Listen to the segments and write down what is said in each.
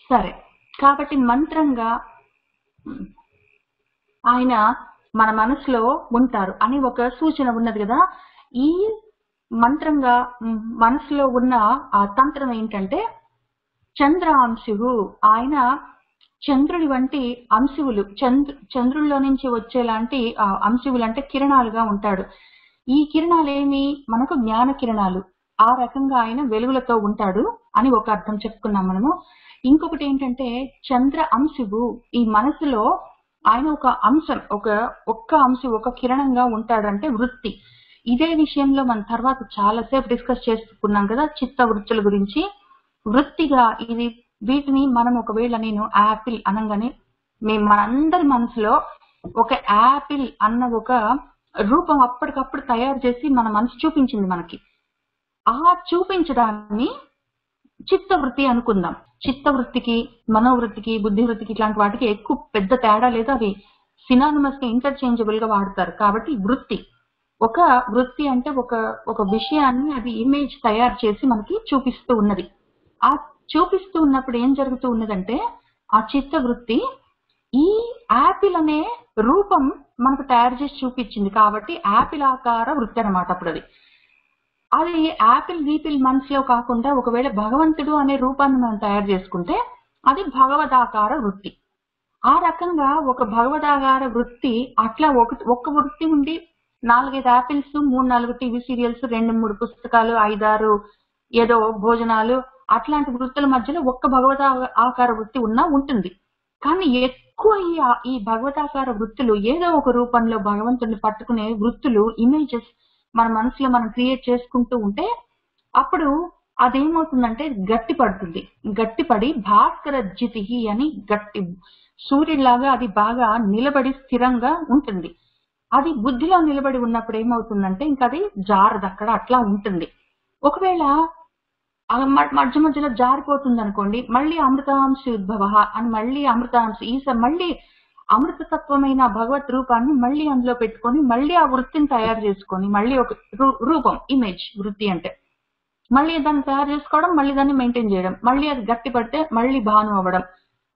సరే, కాబట్టి మంత్రంగా ఆయన మన మనసులో ఉంటారు అని ఒక సూచన ఉన్నది కదా. ఈ మంత్రంగా మనసులో ఉన్న ఆ తంత్రం ఏంటంటే చంద్రాంశువు. ఆయన చంద్రుడి వంటి అంశువులు, చంద్రుల్లో నుంచి వచ్చేలాంటి అంశువులు అంటే కిరణాలుగా ఉంటాడు. ఈ కిరణాలు ఏమి మనకు జ్ఞాన కిరణాలు. ఆ రకంగా ఆయన వెలుగులతో ఉంటాడు అని ఒక అర్థం చెప్పుకున్నాం మనము. ఇంకొకటి ఏంటంటే చంద్ర అంశువు, ఈ మనసులో ఆయన ఒక అంశం, ఒక్క అంశం, ఒక కిరణంగా ఉంటాడంటే వృత్తి. ఇదే విషయంలో మనం తర్వాత చాలాసేపు డిస్కస్ చేసుకున్నాం కదా చిత్త వృత్తుల గురించి. వృత్తిగా ఇది వీటిని మనం ఒకవేళ నేను యాపిల్ అనగానే మనందరి మనసులో ఒక యాపిల్ అన్న ఒక రూపం అప్పటికప్పుడు తయారు చేసి మన మనసు చూపించింది మనకి. ఆ చూపించడాన్ని చిత్తవృత్తి అనుకుందాం. చిత్తవృత్తికి, మనోవృత్తికి, బుద్ధివృత్తికి ఇట్లాంటి వాటికి ఎక్కువ పెద్ద తేడా లేదు. అవి సినానిమస్ గా ఇంటర్చేంజబుల్ గా వాడతారు. కాబట్టి వృత్తి, ఒక వృత్తి అంటే ఒక విషయాన్ని అది ఇమేజ్ తయారు చేసి మనకి చూపిస్తూ ఉన్నది. ఆ చూపిస్తూ ఉన్నప్పుడు ఏం జరుగుతూ ఉన్నదంటే ఆ చిత్తవృత్తి ఈ యాపిల్ అనే రూపం మనకు తయారు చేసి చూపించింది. కాబట్టి యాపిల్ ఆకార వృత్తి అనమాట. అప్పుడు అది యాపిల్ గీపిల్ మనసులో కాకుండా ఒకవేళ భగవంతుడు అనే రూపాన్ని మనం తయారు చేసుకుంటే అది భగవదాకార వృత్తి. ఆ రకంగా ఒక భగవదాకార వృత్తి అట్లా ఒక్క వృత్తి ఉండి 4-5 యాపిల్స్, 3-4 టీవీ సీరియల్స్, 2-3 పుస్తకాలు, 5-6 ఏదో భోజనాలు, అట్లాంటి వృత్తుల మధ్యలో ఒక్క భగవదాకార వృత్తి ఉన్నా ఉంటుంది. కానీ ఎక్కువ ఈ భగవదాకార వృత్తులు ఏదో ఒక రూపంలో భగవంతుడిని పట్టుకునే వృత్తులు, ఇమేజెస్ మన మనసులో మనం క్రియేట్ చేసుకుంటూ ఉంటే అప్పుడు అదేమవుతుందంటే గట్టిపడుతుంది. గట్టిపడి భాస్కర జితిహి అని గట్టి సూర్యుడిలాగా అది బాగా నిలబడి స్థిరంగా ఉంటుంది. అది బుద్ధిలో నిలబడి ఉన్నప్పుడు ఏమవుతుందంటే ఇంకా అది జారదు, అక్కడ అట్లా ఉంటుంది. ఒకవేళ మధ్య మధ్యలో జారిపోతుంది అనుకోండి, మళ్ళీ అమృతాంశ ఉద్భవ అని మళ్ళీ అమృతాంశ మళ్ళీ అమృతతత్వమైన భగవత్ రూపాన్ని మళ్ళీ అందులో పెట్టుకొని మళ్ళీ ఆ వృత్తిని తయారు చేసుకొని మళ్ళీ ఒక రూపం, ఇమేజ్ వృత్తి అంటే మళ్ళీ దాన్ని తయారు చేసుకోవడం, మళ్ళీ దాన్ని మెయింటైన్ చేయడం, మళ్ళీ అది గట్టి పడితే మళ్ళీ భాను అవ్వడం,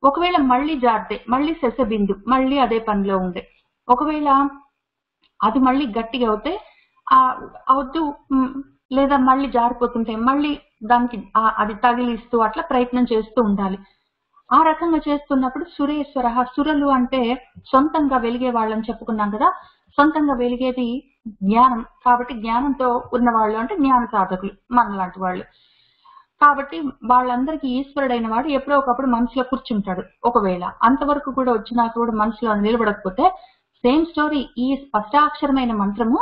ఒకవేళ మళ్ళీ జారితే మళ్ళీ శశబిందు, మళ్ళీ అదే పనిలో ఉండే, ఒకవేళ అది మళ్ళీ గట్టిగా అవుతే అవద్దు లేదా మళ్ళీ జారిపోతుంటే మళ్ళీ దానికి అది తగిలిస్తూ అట్లా ప్రయత్నం చేస్తూ ఉండాలి. ఆ రకంగా చేస్తున్నప్పుడు సురేశ్వర, సురలు అంటే సొంతంగా వెలిగే వాళ్ళని చెప్పుకున్నాం కదా. సొంతంగా వెలిగేది జ్ఞానం. కాబట్టి జ్ఞానంతో ఉన్నవాళ్ళు అంటే జ్ఞాన సాధకులు మనలాంటి వాళ్ళు. కాబట్టి వాళ్ళందరికీ ఈశ్వరుడైన వాడు ఎప్పుడో ఒకప్పుడు మనసులో కూర్చుంటాడు. ఒకవేళ అంతవరకు కూడా వచ్చినాక కూడా మనసులో నిలబడకపోతే సేమ్ స్టోరీ. ఈ స్పష్టాక్షరమైన మంత్రము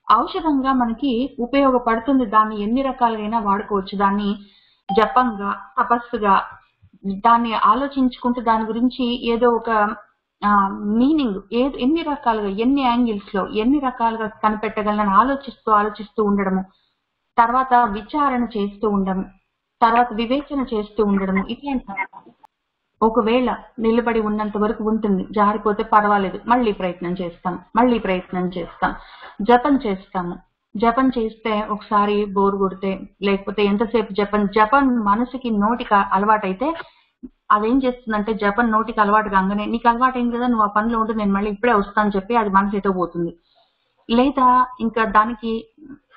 ఔషధంగా మనకి ఉపయోగపడుతుంది. దాన్ని ఎన్ని రకాలుగా వాడుకోవచ్చు. దాన్ని జపంగా, తపస్సుగా, దాన్ని ఆలోచించుకుంటూ దాని గురించి ఏదో ఒక మీనింగ్ ఎన్ని రకాలుగా, ఎన్ని యాంగిల్స్ లో ఎన్ని రకాలుగా కనిపెట్టగలని ఆలోచిస్తూ ఉండడము, తర్వాత విచారణ చేస్తూ ఉండడం, తర్వాత వివేచన చేస్తూ ఉండడము, ఇట్లాంటి ఒకవేళ నిలబడి ఉన్నంత వరకు ఉంటుంది. జారిపోతే పర్వాలేదు, మళ్ళీ ప్రయత్నం చేస్తాం. జపం చేస్తాము. జపం చేస్తే ఒకసారి బోర్ కొడితే, లేకపోతే ఎంతసేపు జపం మనసుకి నోటికి అలవాటైతే అదేం చేస్తుందంటే జపం నోటికి అలవాటు కాగానే నీకు అలవాటైంది కదా, నువ్వు ఆ పనిలో ఉంటే నేను మళ్ళీ ఇప్పుడే వస్తాను చెప్పి అది మనసు ఎటో పోతుంది. లేదా ఇంకా దానికి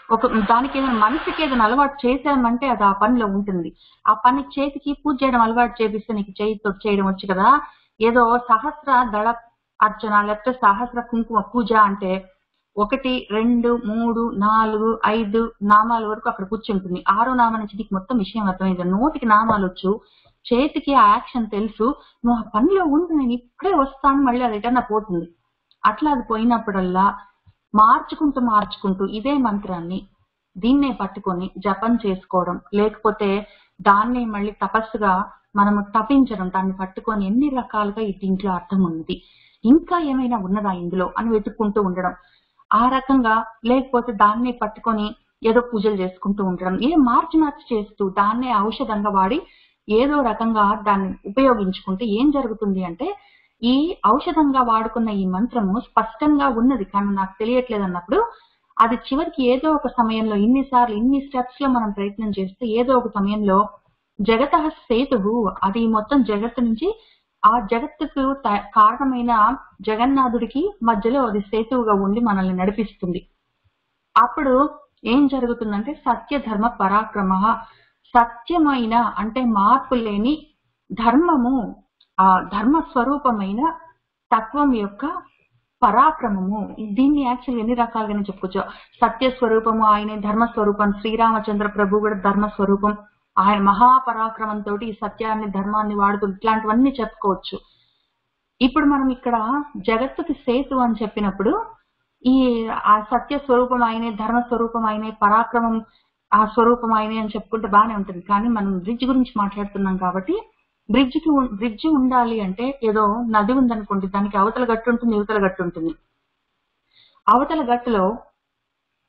ఏదైనా మనసుకి ఏదైనా అలవాటు చేసామంటే అది ఆ పనిలో ఉంటుంది. ఆ పని చేతికి పూజ చేయడం అలవాటు చేపిస్తే నీకు చేతితో చేయడం వచ్చు కదా. ఏదో సహస్ర దళ అర్చన లేకపోతే సహస్ర కుంకుమ పూజ అంటే 1, 2, 3, 4, 5 నామాల వరకు అక్కడ కూర్చుంటుంది. 6వ నామం నుంచి నీకు మొత్తం విషయం అర్థమైంది. నోటికి నామాలు వచ్చు, చేతికి ఆ యాక్షన్ తెలుసు, నువ్వు ఆ పనిలో ఉండి నేను ఇప్పుడే వస్తాను, మళ్ళీ అది రిటర్న్ పోతుంది. అట్లా అది పోయినప్పుడల్లా మార్చుకుంటూ ఇదే మంత్రాన్ని దీన్నే పట్టుకొని జపం చేసుకోవడం, లేకపోతే దాన్నే మళ్ళీ తపస్సుగా మనము తపించడం, దాన్ని పట్టుకొని ఎన్ని రకాలుగా దీంట్లో అర్థం ఉన్నది, ఇంకా ఏమైనా ఉన్నదా ఇందులో అని వెతుక్కుంటూ ఉండడం. ఆ రకంగా లేకపోతే దాన్నే పట్టుకొని ఏదో పూజలు చేసుకుంటూ ఉండడం, మార్చి చేస్తూ దాన్నే ఔషధంగా వాడి ఏదో రకంగా దాన్ని ఉపయోగించుకుంటే ఏం జరుగుతుంది అంటే ఈ ఔషధంగా వాడుకున్న ఈ మంత్రము స్పష్టంగా ఉన్నది కానీ నాకు తెలియట్లేదు అన్నప్పుడు అది చివరికి ఏదో ఒక సమయంలో ఇన్ని స్టెప్స్ లో మనం ప్రయత్నం చేస్తే ఏదో ఒక సమయంలో జగత సేతువు, అది మొత్తం జగత్తు నుంచి ఆ జగత్తుకు కారణమైన జగన్నాథుడికి మధ్యలో అది సేతువుగా ఉండి మనల్ని నడిపిస్తుంది. అప్పుడు ఏం జరుగుతుందంటే సత్య ధర్మ పరాక్రమ, సత్యమైన అంటే మార్పు లేని ధర్మము, ఆ ధర్మ స్వరూపమైన తత్వం యొక్క పరాక్రమము. దీన్ని యాక్చువల్ ఎన్ని రకాలుగానే చెప్పుకోవచ్చు. సత్య స్వరూపము ఆయనే ధర్మస్వరూపం, శ్రీరామచంద్ర ప్రభు కూడా ధర్మస్వరూపం, ఆయన మహాపరాక్రమంతో ఈ సత్యాన్ని ధర్మాన్ని వాడుతూ ఇట్లాంటివన్నీ చెప్పుకోవచ్చు. ఇప్పుడు మనం ఇక్కడ జగత్తుకి సేతు అని చెప్పినప్పుడు ఈ ఆ సత్య స్వరూపం ఆయనే, ధర్మ స్వరూపం ఆయనే, పరాక్రమం ఆ స్వరూపం ఆయనే అని చెప్పుకుంటే బాగానే ఉంటుంది. కానీ మనం బ్రిడ్జ్ గురించి మాట్లాడుతున్నాం కాబట్టి బ్రిడ్జ్ ఉండాలి అంటే ఏదో నది ఉందనుకోండి, దానికి అవతల గట్టు ఉంటుంది, యువతల గట్టు ఉంటుంది. అవతల గట్టులో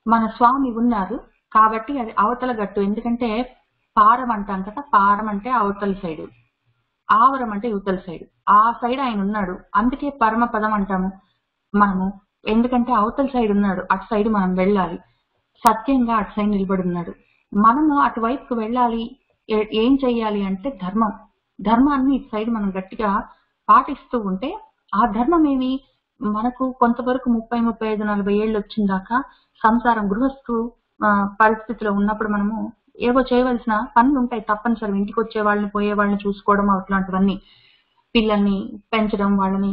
మన స్వామి ఉన్నారు కాబట్టి అది అవతల గట్టు. ఎందుకంటే పారం అంటాం కదా, పారం అంటే అవతల సైడ్, ఆవరం అంటే యువతల సైడ్. ఆ సైడ్ ఆయన ఉన్నాడు, అందుకే పరమపదం అంటాము మనము. ఎందుకంటే అవతల సైడ్ ఉన్నాడు, అటు సైడ్ మనం వెళ్ళాలి. సత్యంగా అటు సైడ్ నిలబడి ఉన్నాడు. మనము అటువైపుకు వెళ్ళాలి. ఏం చెయ్యాలి అంటే ధర్మాన్ని ఇటు సైడ్ మనం గట్టిగా పాటిస్తూ ఉంటే, ఆ ధర్మం ఏమి మనకు కొంతవరకు 30, 35, 40 ఏళ్ళు వచ్చిన దాకా సంసారం గృహస్థు పరిస్థితిలో ఉన్నప్పుడు మనము ఏవో చేయవలసిన పనులు ఉంటాయి తప్పనిసరి. ఇంటికి వచ్చే వాళ్ళని పోయే వాళ్ళని చూసుకోవడం, అట్లాంటివన్నీ, పిల్లల్ని పెంచడం, వాళ్ళని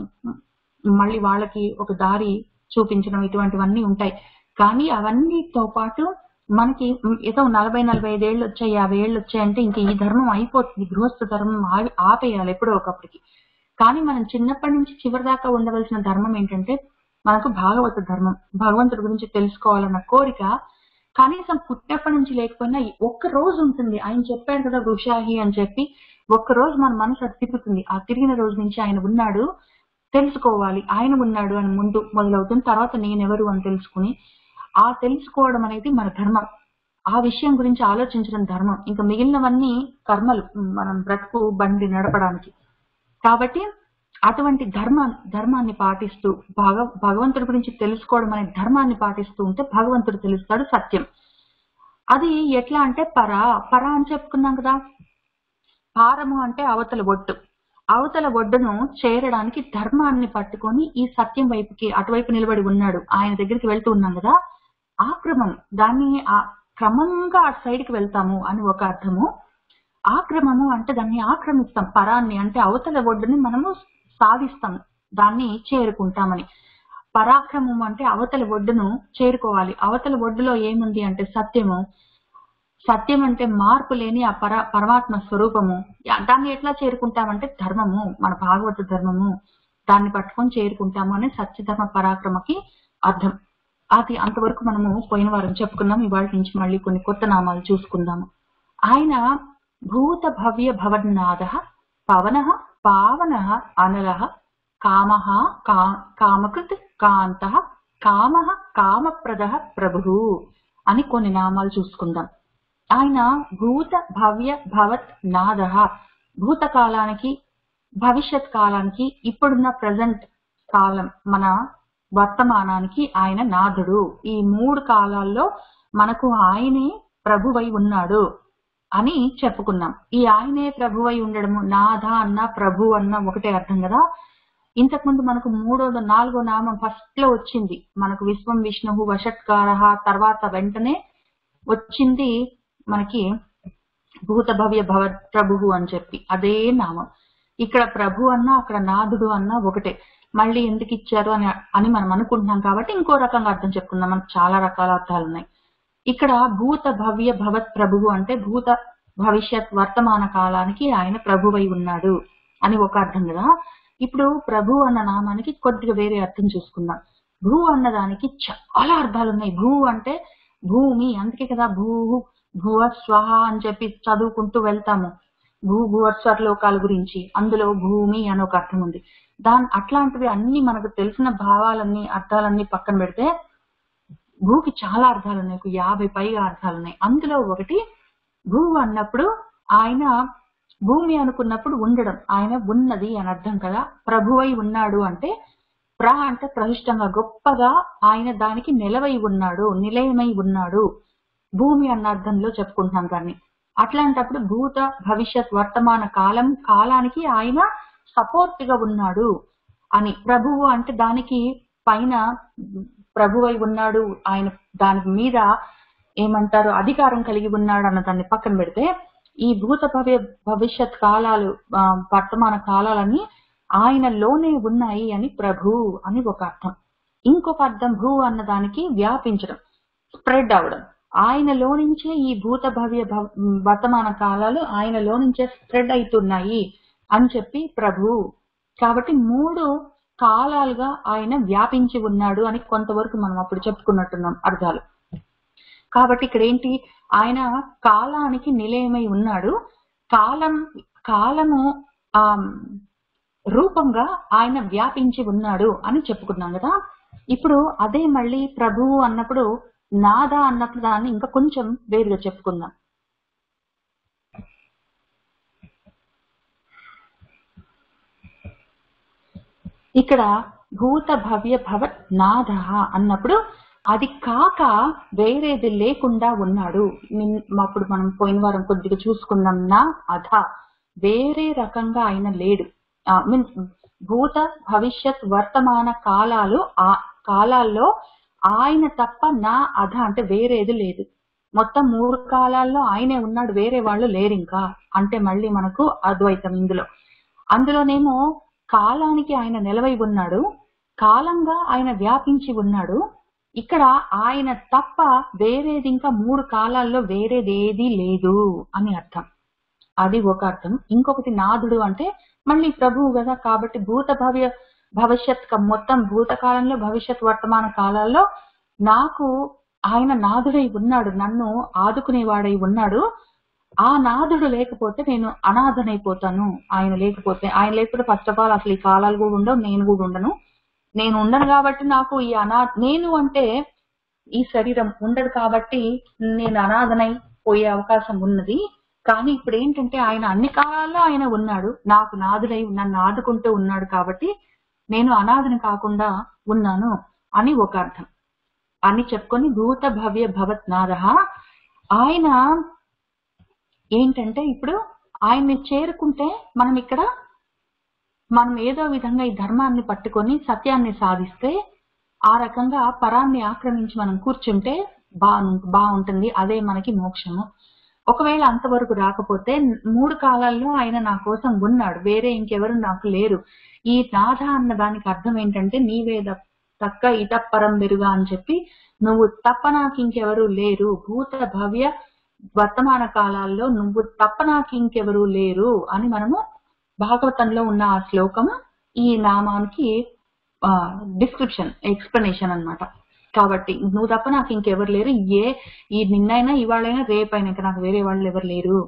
మళ్ళీ వాళ్ళకి ఒక దారి చూపించడం, ఇటువంటివన్నీ ఉంటాయి. కానీ అవన్నీతో పాటు మనకి ఏదో 40, 45 ఏళ్ళు వచ్చాయి, 50 ఏళ్ళు వచ్చాయంటే ఇంక ఈ ధర్మం అయిపోతుంది, గృహస్థ ధర్మం ఆపేయాలి ఎప్పుడో ఒకప్పటికి. కానీ మనం చిన్నప్పటి నుంచి చివరి దాకా ఉండవలసిన ధర్మం ఏంటంటే మనకు భాగవత ధర్మం, భగవంతుడి గురించి తెలుసుకోవాలన్న కోరిక కనీసం పుట్టినప్పటి నుంచి లేకపోయినా ఒక్క రోజు ఉంటుంది. ఆయన చెప్పాడు కదా వృషాహి అని చెప్పి, ఒక్క రోజు మన మనసు అది తిరుగుతుంది. ఆ తిరిగిన రోజు నుంచి ఆయన ఉన్నాడు తెలుసుకోవాలి, ఆయన ఉన్నాడు అని ముందు మొదలవుతుంది. తర్వాత నేనెవరు అని తెలుసుకుని ఆ తెలుసుకోవడం అనేది మన ధర్మం. ఆ విషయం గురించి ఆలోచించడం ధర్మం. ఇంకా మిగిలినవన్నీ కర్మలు, మనం బ్రతుకు బండి నడపడానికి. కాబట్టి అటువంటి ధర్మాన్ని పాటిస్తూ భగవంతుడి గురించి తెలుసుకోవడం అనే ధర్మాన్ని పాటిస్తూ ఉంటే భగవంతుడు తెలుస్తాడు, సత్యం. అది ఎట్లా అంటే పర అని చెప్పుకున్నాం కదా. పారము అంటే అవతల ఒడ్డు. అవతల ఒడ్డును చేరడానికి ధర్మాన్ని పట్టుకొని ఈ సత్యం వైపుకి అటువైపు నిలబడి ఉన్నాడు, ఆయన దగ్గరికి వెళ్తూ ఉన్నాం కదా. ఆ క్రమం, దాన్ని క్రమంగా అటు సైడ్కి వెళ్తాము అని ఒక అర్థము. ఆక్రమము అంటే దాన్ని ఆక్రమిస్తాం, పరాన్ని అంటే అవతల ఒడ్డుని మనము సాధిస్తాం, దాన్ని చేరుకుంటామని. పరాక్రమం అంటే అవతల ఒడ్డును చేరుకోవాలి. అవతల ఒడ్డులో ఏముంది అంటే సత్యము. సత్యం అంటే మార్పు లేని ఆ పరమాత్మ స్వరూపము. దాన్ని ఎట్లా చేరుకుంటామంటే ధర్మము, మన భాగవత ధర్మము, దాన్ని పట్టుకొని చేరుకుంటాము అని సత్యధర్మ పరాక్రమకి అర్థం. అది అంతవరకు మనము పోయిన వారం చెప్పుకున్నాం. ఇవాళ నుంచి మళ్ళీ కొన్ని కొత్త నామాలు చూసుకుందాము. ఆయన భూత భవ్య భవన్నాథ, పవన పావన అనల, కామ కామకృత్ కాంత, కామ కామప్రద ప్రభు అని కొన్ని నామాలు చూసుకుందాం. ఆయన భూత భవ్య భవత్ నాథ, భూతకాలానికి, భవిష్యత్ కాలానికి, ఇప్పుడున్న ప్రజెంట్ కాలం, మన వర్తమానానికి ఆయన నాథుడు. ఈ 3 కాలాల్లో మనకు ఆయనే ప్రభువై ఉన్నాడు అని చెప్పుకున్నాం. ఈ ఆయనే ప్రభువై ఉండడము, నాథ అన్న ప్రభు అన్న ఒకటే అర్థం కదా. ఇంతకుముందు మనకు 4వ నామం ఫస్ట్ లో వచ్చింది మనకు విశ్వం విష్ణువు వషట్కార, తర్వాత వెంటనే వచ్చింది మనకి భూత భవ్య భవ ప్రభువు అని చెప్పి అదే నామం. ఇక్కడ ప్రభు అన్నా అక్కడ నాథుడు అన్నా ఒకటే. మళ్ళీ ఎందుకు ఇచ్చారు అని మనం అనుకుంటున్నాం కాబట్టి ఇంకో రకంగా అర్థం చెప్పుకుందాం. మనకు చాలా రకాల అర్థాలు ఉన్నాయి. ఇక్కడ భూత భవ్య భవత్ ప్రభువు అంటే భూత భవిష్యత్ వర్తమాన కాలానికి ఆయన ప్రభువై ఉన్నాడు అని ఒక అర్థం కదా. ఇప్పుడు ప్రభు అన్న నామానికి కొద్దిగా వేరే అర్థం చూసుకుందాం. భూ అన్నదానికి చాలా అర్థాలు ఉన్నాయి. భూ అంటే భూమి, అందుకే కదా భువ స్వహ అని చెప్పి చదువుకుంటూ వెళ్తాము. భూభువస్వర లోకాల గురించి, అందులో భూమి అని ఒక అర్థం ఉంది. అట్లాంటివి అన్ని మనకు తెలిసిన భావాలన్నీ అర్థాలన్నీ పక్కన పెడితే భూకి చాలా అర్థాలు ఉన్నాయి, 50 పైగా అర్థాలు ఉన్నాయి. అందులో ఒకటి భూ అన్నప్పుడు ఆయన భూమి అనుకున్నప్పుడు ఉండడం, ఆయన ఉన్నది అని అర్థం కదా. ప్రభువై ఉన్నాడు అంటే అంటే ప్రహిష్టంగా గొప్పగా ఆయన దానికి నిలవై ఉన్నాడు, నిలయమై ఉన్నాడు, భూమి అన్న అర్థంలో చెప్పుకుంటున్నాం దాన్ని. అట్లాంటప్పుడు భూత భవిష్యత్ వర్తమాన కాలానికి ఆయన సపోర్ట్ గా ఉన్నాడు అని. ప్రభువు అంటే దానికి పైన ప్రభువై ఉన్నాడు, ఆయన దాని మీద ఏమంటారు అధికారం కలిగి ఉన్నాడు అన్న దాన్ని పక్కన పెడితే, ఈ భూత భవిష్యత్ కాలాలు వర్తమాన కాలాలని ఆయనలోనే ఉన్నాయి అని ప్రభు అని ఒక అర్థం. ఇంకొక అర్థం భూ అన్న దానికి వ్యాపించడం, స్ప్రెడ్ అవడం. ఆయనలో నుంచే ఈ భూత వర్తమాన కాలాలు ఆయనలో నుంచే స్ప్రెడ్ అవుతున్నాయి అని చెప్పి ప్రభు. కాబట్టి 3 కాలాలుగా ఆయన వ్యాపించి ఉన్నాడు అని కొంతవరకు మనం అప్పుడు చెప్పుకున్నట్టున్నాం అర్థాలు. కాబట్టి ఇక్కడ ఏంటి, ఆయన కాలానికి నిలయమై ఉన్నాడు, కాలము రూపంగా ఆయన వ్యాపించి ఉన్నాడు అని చెప్పుకున్నాం కదా. ఇప్పుడు అదే మళ్ళీ ప్రభువు అన్నప్పుడు నాద అన్నప్పుడు దాన్ని ఇంకా కొంచెం వేరుగా చెప్పుకుందాం. ఇక్కడ భూత భవ్య భవత్ నాద అన్నప్పుడు అది కాక వేరేది లేకుండా ఉన్నాడు. అప్పుడు మనం పోయిన వారం కొద్దిగా చూసుకున్నాం. నా అధ వేరే రకంగా ఆయన లేడు. మీన్స్ భూత భవిష్యత్ వర్తమాన కాలాల్లో ఆయన తప్ప నా అధ అంటే వేరేది లేదు. మొత్తం 3 కాలాల్లో ఆయనే ఉన్నాడు, వేరే వాళ్ళు లేరు ఇంకా అంటే మళ్ళీ మనకు అద్వైతం. అందులోనేమో కాలానికి ఆయన నిలవై ఉన్నాడు, కాలంగా ఆయన వ్యాపించి ఉన్నాడు. ఇక్కడ ఆయన తప్ప వేరేది ఇంకా 3 కాలాల్లో వేరేది ఏది లేదు అని అర్థం. అది ఒక అర్థం. ఇంకొకటి నాదుడు అంటే మళ్ళీ ప్రభువు కదా. కాబట్టి భూత భవిష్యత్ మొత్తం భూతకాలంలో భవిష్యత్ వర్తమాన కాలాల్లో నాకు ఆయన నాదుడై ఉన్నాడు, నన్ను ఆదుకునేవాడై ఉన్నాడు. ఆ నాదుడు లేకపోతే నేను అనాథనైపోతాను. ఆయన లేకపోతే ఫస్ట్ ఆఫ్ ఆల్ అసలు ఈ కాలాలు కూడా ఉండవు, నేను కూడా ఉండను. నేను ఉండను కాబట్టి నాకు ఈ నేను అంటే ఈ శరీరం ఉండదు కాబట్టి నేను అనాథనై పోయే అవకాశం ఉన్నది. కానీ ఇప్పుడు ఏంటంటే ఆయన అన్ని కాలాల్లో ఆయన ఉన్నాడు, నాకు నాదుడై నన్ను ఆదుకుంటూ ఉన్నాడు కాబట్టి నేను అనాథని కాకుండా ఉన్నాను అని ఒక అర్థం అని చెప్పుకొని భూత భవ్య భవత్ నాద. ఆయన ఏంటంటే ఇప్పుడు ఆయన్ని చేరుకుంటే మనం ఏదో విధంగా ఈ ధర్మాన్ని పట్టుకొని సత్యాన్ని సాధిస్తే ఆ రకంగా పరాన్ని ఆక్రమించి మనం కూర్చుంటే బాగుంటుంది. అదే మనకి మోక్షము. ఒకవేళ అంతవరకు రాకపోతే 3 కాలాల్లో ఆయన నా కోసం ఉన్నాడు, వేరే ఇంకెవరు నాకు లేరు. ఈ నాథ అన్న దానికి అర్థం ఏంటంటే నీవే తక్క ఇతపరం బెరుగా అని చెప్పి, నువ్వు తప్ప నాకు ఇంకెవరు లేరు. భూత భవ్య వర్తమాన కాలాల్లో నువ్వు తప్ప నాకు ఇంకెవరు లేరు అని మనము భాగవతంలో ఉన్న ఆ శ్లోకము ఈ నామానికి ఎక్స్ప్లెనేషన్ అన్నమాట. కాబట్టి నువ్వు తప్ప నాకు ఇంకెవరు లేరు, ఈ నిన్నైనా ఇవాళైనా రేపైనా ఇంకా నాకు వేరే వాళ్ళు ఎవరు లేరు.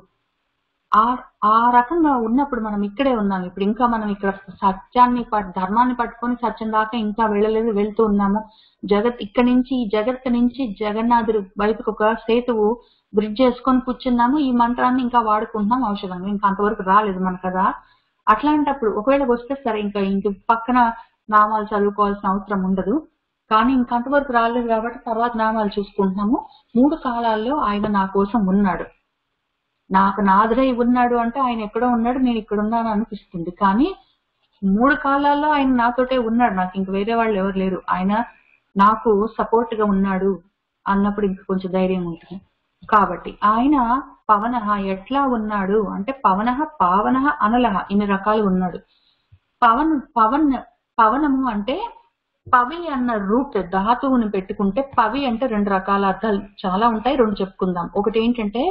ఆ రకంగా ఉన్నప్పుడు మనం ఇక్కడే ఉన్నాం. ఇప్పుడు ఇంకా మనం ఇక్కడ ధర్మాన్ని పట్టుకొని సత్యం దాకా ఇంకా వెళ్ళలేదు, వెళ్తూ ఉన్నాము. ఈ జగత్ నుంచి జగన్నాథుడి వైపుకి ఒక సేతువు బ్రిడ్జ్ చేసుకొని కూర్చున్నాము. ఈ మంత్రాన్ని ఇంకా వాడుకుంటున్నాం ఔషధంగా. ఇంకా అంతవరకు రాలేదు మన కదా. అట్లాంటప్పుడు ఒకవేళ వస్తే సరే, ఇంక పక్కన నామాలు చదువుకోవాల్సిన అవసరం ఉండదు. కానీ ఇంకంతవరకు రాలేదు కాబట్టి తర్వాత నామాలు చూసుకుంటున్నాము. 3 కాలాల్లో ఆయన నా కోసం ఉన్నాడు, నాకు నాదుడై ఉన్నాడు. అంటే ఆయన ఎక్కడో ఉన్నాడు, నేను ఇక్కడ ఉన్నాను అనిపిస్తుంది. కానీ 3 కాలాల్లో ఆయన నాతోటే ఉన్నాడు, నాకు ఇంక వేరే వాళ్ళు ఎవరు లేరు. ఆయన నాకు సపోర్ట్ గా ఉన్నాడు అన్నప్పుడు ఇంక కొంచెం ధైర్యం ఉంటుంది. కాబట్టి ఆయన పవనః ఎట్లా ఉన్నాడు అంటే పవనః పావనః అనలః ఇన్ని రకాలు ఉన్నాడు. పవనము అంటే పవి అన్న రూట్ ధాతువుని పెట్టుకుంటే పవి అంటే 2 రకాల అర్థాలు చాలా ఉంటాయి, 2 చెప్పుకుందాం. ఒకటి ఏంటంటే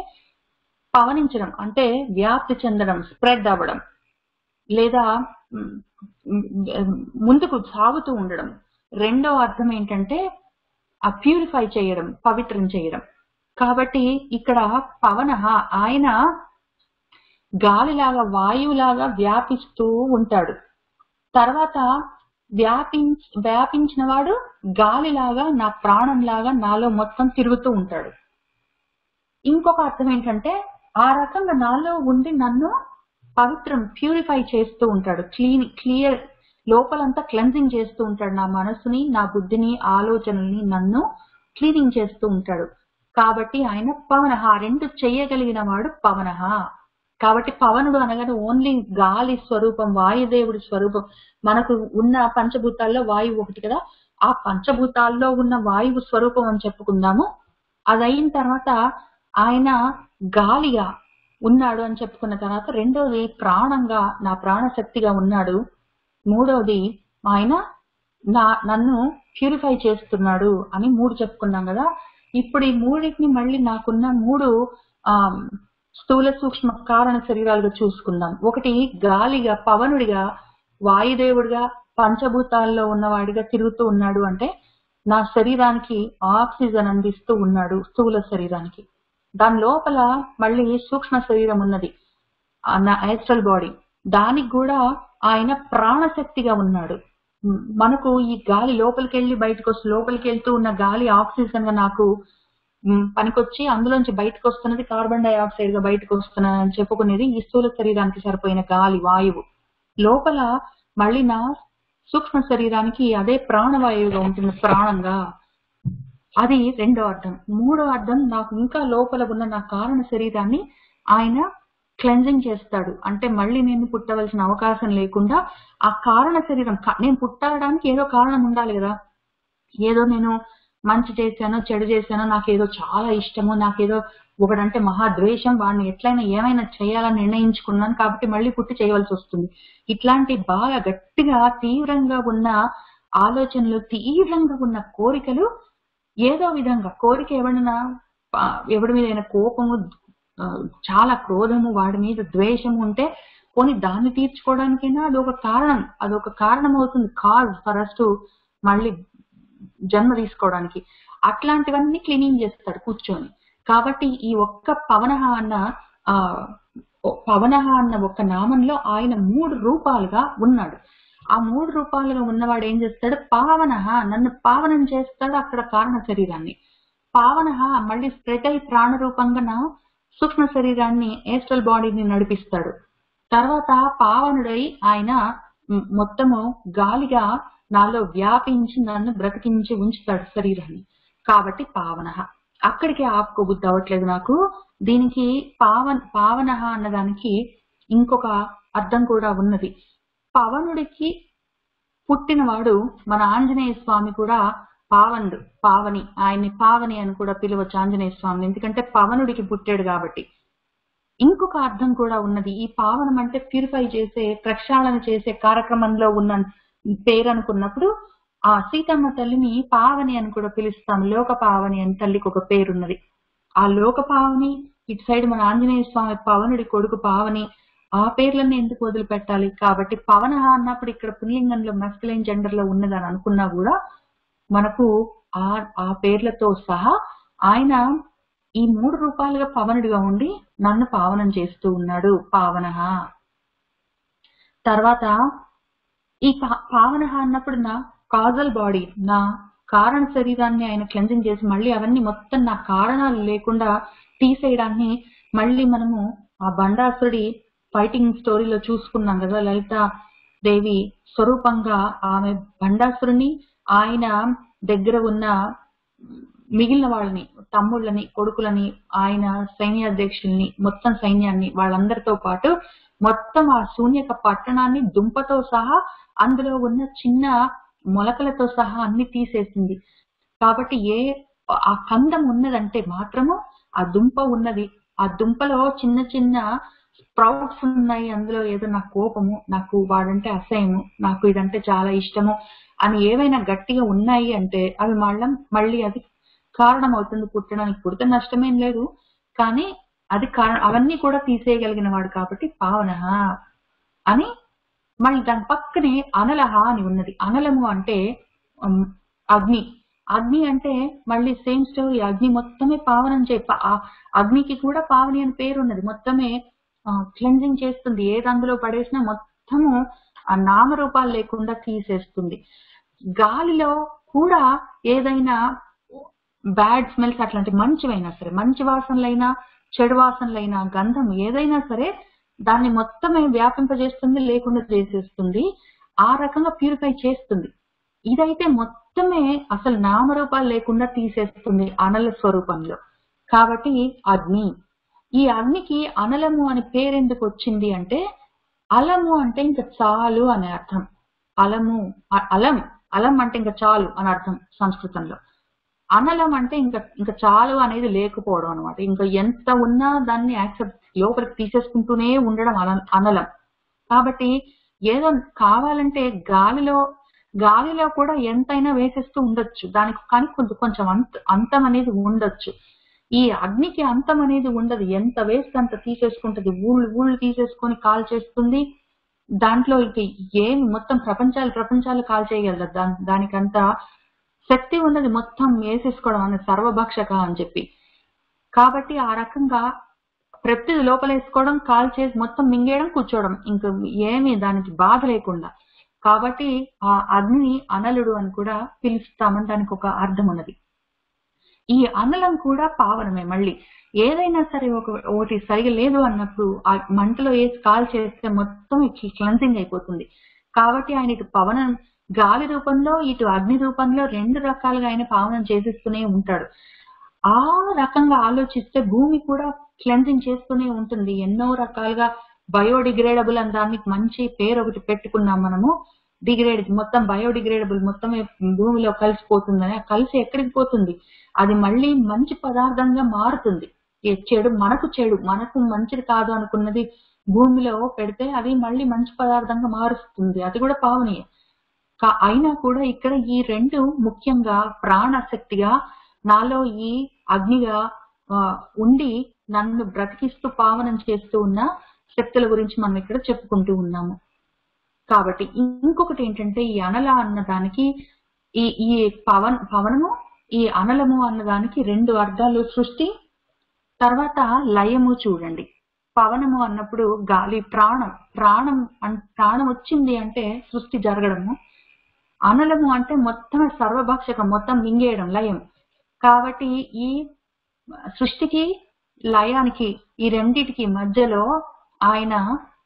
పవనించడం అంటే వ్యాప్తి చెందడం, స్ప్రెడ్ అవ్వడం, లేదా ముందుకు సాగుతూ ఉండడం. రెండో అర్థం ఏంటంటే ప్యూరిఫై చేయడం, పవిత్రం చేయడం. కాబట్టి ఇక్కడ పవనః ఆయన గాలిలాగా వాయువులాగా వ్యాపిస్తూ ఉంటాడు. తర్వాత వ్యాపించిన వాడు గాలిలాగా నా ప్రాణంలాగా నాలో మొత్తం తిరుగుతూ ఉంటాడు. ఇంకొక అర్థం ఏంటంటే ఆ రకంగా నాలో ఉండి నన్ను పవిత్రం ప్యూరిఫై చేస్తూ ఉంటాడు, క్లియర్ లోపలంతా క్లెన్జింగ్ చేస్తూ ఉంటాడు. నా మనసుని, నా బుద్ధిని, ఆలోచనల్ని నన్ను క్లీనింగ్ చేస్తూ ఉంటాడు. కాబట్టి ఆయన పవనః, రెండు చెయ్యగలిగిన వాడు పవనః. కాబట్టి పవనుడు అనగానే ఓన్లీ గాలి స్వరూపం, వాయుదేవుడి స్వరూపం. మనకు ఉన్న పంచభూతాల్లో వాయువు ఒకటి కదా, ఆ పంచభూతాల్లో ఉన్న వాయువు స్వరూపం అని చెప్పుకుందాము. అది అయిన తర్వాత ఆయన గాలిగా ఉన్నాడు అని చెప్పుకున్న తర్వాత, రెండోది ప్రాణంగా, నా ప్రాణశక్తిగా ఉన్నాడు. మూడోది ఆయన నన్ను ప్యూరిఫై చేస్తున్నాడు అని 3 చెప్పుకున్నాం కదా. ఇప్పుడు ఈ మూడింటిని మళ్ళీ నాకున్న 3 స్థూల సూక్ష్మ కారణ శరీరాలుగా చూసుకుందాం. ఒకటి గాలిగా, పవనుడిగా, వాయుదేవుడిగా, పంచభూతాల్లో ఉన్నవాడిగా తిరుగుతూ ఉన్నాడు. అంటే నా శరీరానికి ఆక్సిజన్ అందిస్తూ ఉన్నాడు, స్థూల శరీరానికి. దాని లోపల మళ్ళీ సూక్ష్మ శరీరం ఉన్నది, నా యాస్ట్రల్ బాడీ. దానికి కూడా ఆయన ప్రాణశక్తిగా ఉన్నాడు. మనకు ఈ గాలి లోపలికి వెళ్ళి బయటకు వస్తూ, లోపలికి వెళ్తూ ఉన్న గాలి ఆక్సిజన్ గా నాకు పనికొచ్చి అందులోంచి బయటకు వస్తున్నది కార్బన్ డైఆక్సైడ్ గా బయటకు వస్తున్నది అని చెప్పుకునేది ఈ స్థూల శరీరానికి సరిపోయిన గాలి, వాయువు. లోపల మళ్ళీ నా సూక్ష్మ శరీరానికి అదే ప్రాణవాయువుగా ఉంటుంది, ప్రాణంగా. అది రెండో అర్థం. మూడో అర్థం, నాకు ఇంకా లోపల ఉన్న నా కారణ శరీరాన్ని ఆయన క్లెన్జింగ్ చేస్తాడు. అంటే మళ్ళీ నేను పుట్టవలసిన అవకాశం లేకుండా ఆ కారణ శరీరం, నేను పుట్టడానికి ఏదో కారణం ఉండాలి కదా. ఏదో నేను మంచి చేశానో చెడు చేశానో, నాకేదో చాలా ఇష్టమో, నాకేదో ఒకడంటే మహాద్వేషం, వాడిని ఎట్లయినా ఏమైనా చేయాలని నిర్ణయించుకున్నాను కాబట్టి మళ్ళీ పుట్టి చేయవలసి వస్తుంది. ఇట్లాంటి బాగా గట్టిగా తీవ్రంగా ఉన్న ఆలోచనలు, తీవ్రంగా ఉన్న కోరికలు, ఏదో విధంగా కోరిక ఎవడి మీద కోపము, చాలా క్రోధము, వాడి మీద ద్వేషము ఉంటే పోనీ దాన్ని తీర్చుకోవడానికైనా అదొక కారణం అవుతుంది, కాజ్ ఫర్ అస్ టు మళ్ళీ జన్మ తీసుకోవడానికి. అట్లాంటివన్నీ క్లీనింగ్ చేస్తాడు కూర్చొని. కాబట్టి ఈ ఒక్క పవనః అన్న ఒక్క నామంలో ఆయన 3 రూపాలుగా ఉన్నాడు. ఆ 3 రూపాలుగా ఉన్నవాడు ఏం చేస్తాడు? పావనః, నన్ను పావనం చేస్తాడు అక్కడ కారణ శరీరాన్ని. పావనః మళ్ళీ స్ప్రెడ్ అయి ప్రాణ రూపంగా నా సూక్ష్మ శరీరాన్ని, ఏస్ట్రల్ బాడీని నడిపిస్తాడు. తర్వాత పావనుడై ఆయన మొత్తము గాలిగా నాలో వ్యాపించి నన్ను బ్రతికించి ఉంచుతాడు శరీరాన్ని. కాబట్టి పావనః. అక్కడికి ఆపుకోబుద్ధి అవ్వట్లేదు నాకు. దీనికి పావనః అన్నదానికి ఇంకొక అర్థం కూడా ఉన్నది. పవనుడికి పుట్టినవాడు మన ఆంజనేయ స్వామి కూడా పావనుడు, పావని. ఆయన్ని పావని అని కూడా పిలవచ్చు ఆంజనేయ స్వామిని, ఎందుకంటే పవనుడికి పుట్టాడు కాబట్టి. ఇంకొక అర్థం కూడా ఉన్నది. ఈ పావనం అంటే ప్యూరిఫై చేసే, ప్రక్షాళన చేసే కార్యక్రమంలో ఉన్న పేరు అనుకున్నప్పుడు ఆ సీతమ్మ తల్లిని పావని అని కూడా పిలుస్తాం. లోక పావని అని తల్లికి ఒక పేరున్నది. ఆ లోక పావని, ఇటు సైడ్ మన ఆంజనేయ స్వామి పవనుడి కొడుకు పావని, ఆ పేర్లన్నీ ఎందుకు వదిలిపెట్టాలి? కాబట్టి పవనః అన్నప్పుడు ఇక్కడ పుల్లింగంలో మస్కులైన్ జెండర్ లో ఉన్నదని అనుకున్నా కూడా మనకు ఆ పేర్లతో సహా ఆయన ఈ 3 రూపాలుగా పవనుడిగా ఉండి నన్ను పావనం చేస్తూ ఉన్నాడు, పావనః. తర్వాత ఈ పావనః అన్నప్పుడు నా కాజల్ బాడీ, నా కారణ శరీరాన్ని ఆయన క్లెన్జింగ్ చేసి మళ్ళీ అవన్నీ మొత్తం నా కారణాలు లేకుండా తీసేయడాన్ని మళ్ళీ మనము ఆ బండాసురుడి ఫైటింగ్ స్టోరీలో చూసుకున్నాం కదా. లలితాదేవి స్వరూపంగా ఆమె బండాసురుని, ఆయన దగ్గర ఉన్న మిగిలిన వాళ్ళని, తమ్ముళ్ళని, కొడుకులని, ఆయన సైన్యాధ్యక్షుల్ని, మొత్తం సైన్యాన్ని, వాళ్ళందరితో పాటు మొత్తం ఆ శూన్యక పట్టణాన్ని దుంపతో సహా, అందులో ఉన్న చిన్న మొలకలతో సహా అన్ని తీసేసింది. కాబట్టి ఆ కందం ఉన్నదంటే మాత్రము ఆ దుంప ఉన్నది. ఆ దుంపలో చిన్న చిన్న స్ప్రౌట్స్ ఉన్నాయి. అందులో ఏదో నా కోపము, నాకు వాడంటే అసహ్యము, నాకు ఇదంటే చాలా ఇష్టము అని ఏవైనా గట్టిగా ఉన్నాయి అంటే అవి మళ్ళీ అది కారణం అవుతుంది పుట్టడానికి. పుడితే నష్టమేం లేదు, కానీ అది అవన్నీ కూడా తీసేయగలిగిన వాడు కాబట్టి పావనః అని. మళ్ళీ దాని పక్కనే అనలః అని ఉన్నది. అనలము అంటే అగ్ని. అగ్ని అంటే మళ్ళీ సేమ్ స్టోరీ. అగ్ని మొత్తమే పావనం అగ్నికి కూడా పావని అని పేరు ఉన్నది. మొత్తమే క్లెన్జింగ్ చేస్తుంది. ఏది అందులో పడేసినా మొత్తము ఆ నామరూపాలు లేకుండా తీసేస్తుంది. గాలిలో కూడా ఏదైనా బ్యాడ్ స్మెల్స్, అట్లాంటి మంచివైనా సరే, మంచి వాసనలైనా చెడు వాసనలైనా, గంధం ఏదైనా సరే దాన్ని మొత్తమే వ్యాపింపజేస్తుంది, లేకుండా చేసేస్తుంది. ఆ రకంగా ప్యూరిఫై చేస్తుంది. ఇదైతే మొత్తమే అసలు నామరూపాలు లేకుండా తీసేస్తుంది అనల స్వరూపంలో. కాబట్టి అగ్ని. ఈ అగ్నికి అనలము అని పేరెందుకు వచ్చింది అంటే, అలము అంటే ఇంకా చాలు అనే అర్థం. అలము అలం అలం అంటే ఇంకా చాలు అని అర్థం సంస్కృతంలో. అనలం అంటే ఇంకా చాలు అనేది లేకపోవడం అనమాట. ఇంకా ఎంత ఉన్నా దాన్ని యాక్సెప్ట్ లోపలికి తీసేసుకుంటూనే ఉండడం అనలం. కాబట్టి ఏదో కావాలంటే గాలిలో కూడా ఎంతైనా వేసేస్తూ ఉండొచ్చు దానికి, కానీ కొంచెం అంతం అనేది ఉండొచ్చు. ఈ అగ్నికి అంతం అనేది ఉండదు. ఎంత వేస్తే అంత తీసేసుకుంటది. ఊళ్ళు తీసేసుకొని కాల్ చేస్తుంది. దాంట్లో ఇక ఏమి మొత్తం ప్రపంచాలు కాల్ చేయగలదు. దానికంత శక్తి ఉన్నది మొత్తం వేసేసుకోవడం అనే సర్వభక్షక అని చెప్పి. కాబట్టి ఆ రకంగా ప్రతి లోపలేసుకోవడం, కాల్ చేసి మొత్తం మింగేయడం, కూర్చోవడం, ఇంకా ఏమి దానికి బాధ లేకుండా. కాబట్టి ఆ అగ్నిని అనలుడు అని కూడా పిలుస్తామని దానికి ఒక అర్థం ఉన్నది. ఈ అనలం కూడా పావనమే. మళ్ళీ ఏదైనా సరే ఒకటి సరిగా లేదు అన్నప్పుడు ఆ మంటలో వేసి కాల్ చేస్తే మొత్తం క్లెన్సింగ్ అయిపోతుంది. కాబట్టి ఆయన ఇటు పవనం గాలి రూపంలో ఇటు అగ్ని రూపంలో 2 రకాలుగా ఆయన పావనం చేసేస్తూనే ఉంటాడు. ఆ రకంగా ఆలోచిస్తే భూమి కూడా క్లెన్సింగ్ చేస్తూనే ఉంటుంది. ఎన్నో రకాలుగా బయోడిగ్రేడబుల్ అని దానికి మంచి పేరు ఒకటి పెట్టుకున్నాం మనము. మొత్తం బయోడిగ్రేడబుల్ మొత్తమే భూమిలో కలిసిపోతుందని. కలిసి ఎక్కడికి పోతుంది? అది మళ్ళీ మంచి పదార్థంగా మారుతుంది. మనకు మంచిది కాదు అనుకున్నది భూమిలో పెడితే అది మళ్ళీ మంచి పదార్థంగా మారుస్తుంది. అది కూడా పావనీయ. అయినా కూడా ఇక్కడ ఈ 2 ముఖ్యంగా ప్రాణశక్తిగా నాలో ఈ అగ్నిగా ఉండి నన్ను బ్రతికిస్తూ పావనం చేస్తూ ఉన్న శక్తుల గురించి మనం ఇక్కడ చెప్పుకుంటూ ఉన్నాము. కాబట్టి ఇంకొకటి ఏంటంటే, ఈ అనల అన్నదానికి ఈ పవనము, ఈ అనలము అన్నదానికి 2 అర్థాలు. సృష్టి తర్వాత లయము. చూడండి, పవనము అన్నప్పుడు గాలి, ప్రాణం వచ్చింది అంటే సృష్టి జరగడము. అనలము అంటే మొత్తం సర్వభక్షకం, మొత్తం మింగేయడం, లయం. కాబట్టి ఈ సృష్టికి లయానికి ఈ రెండిటికి మధ్యలో ఆయన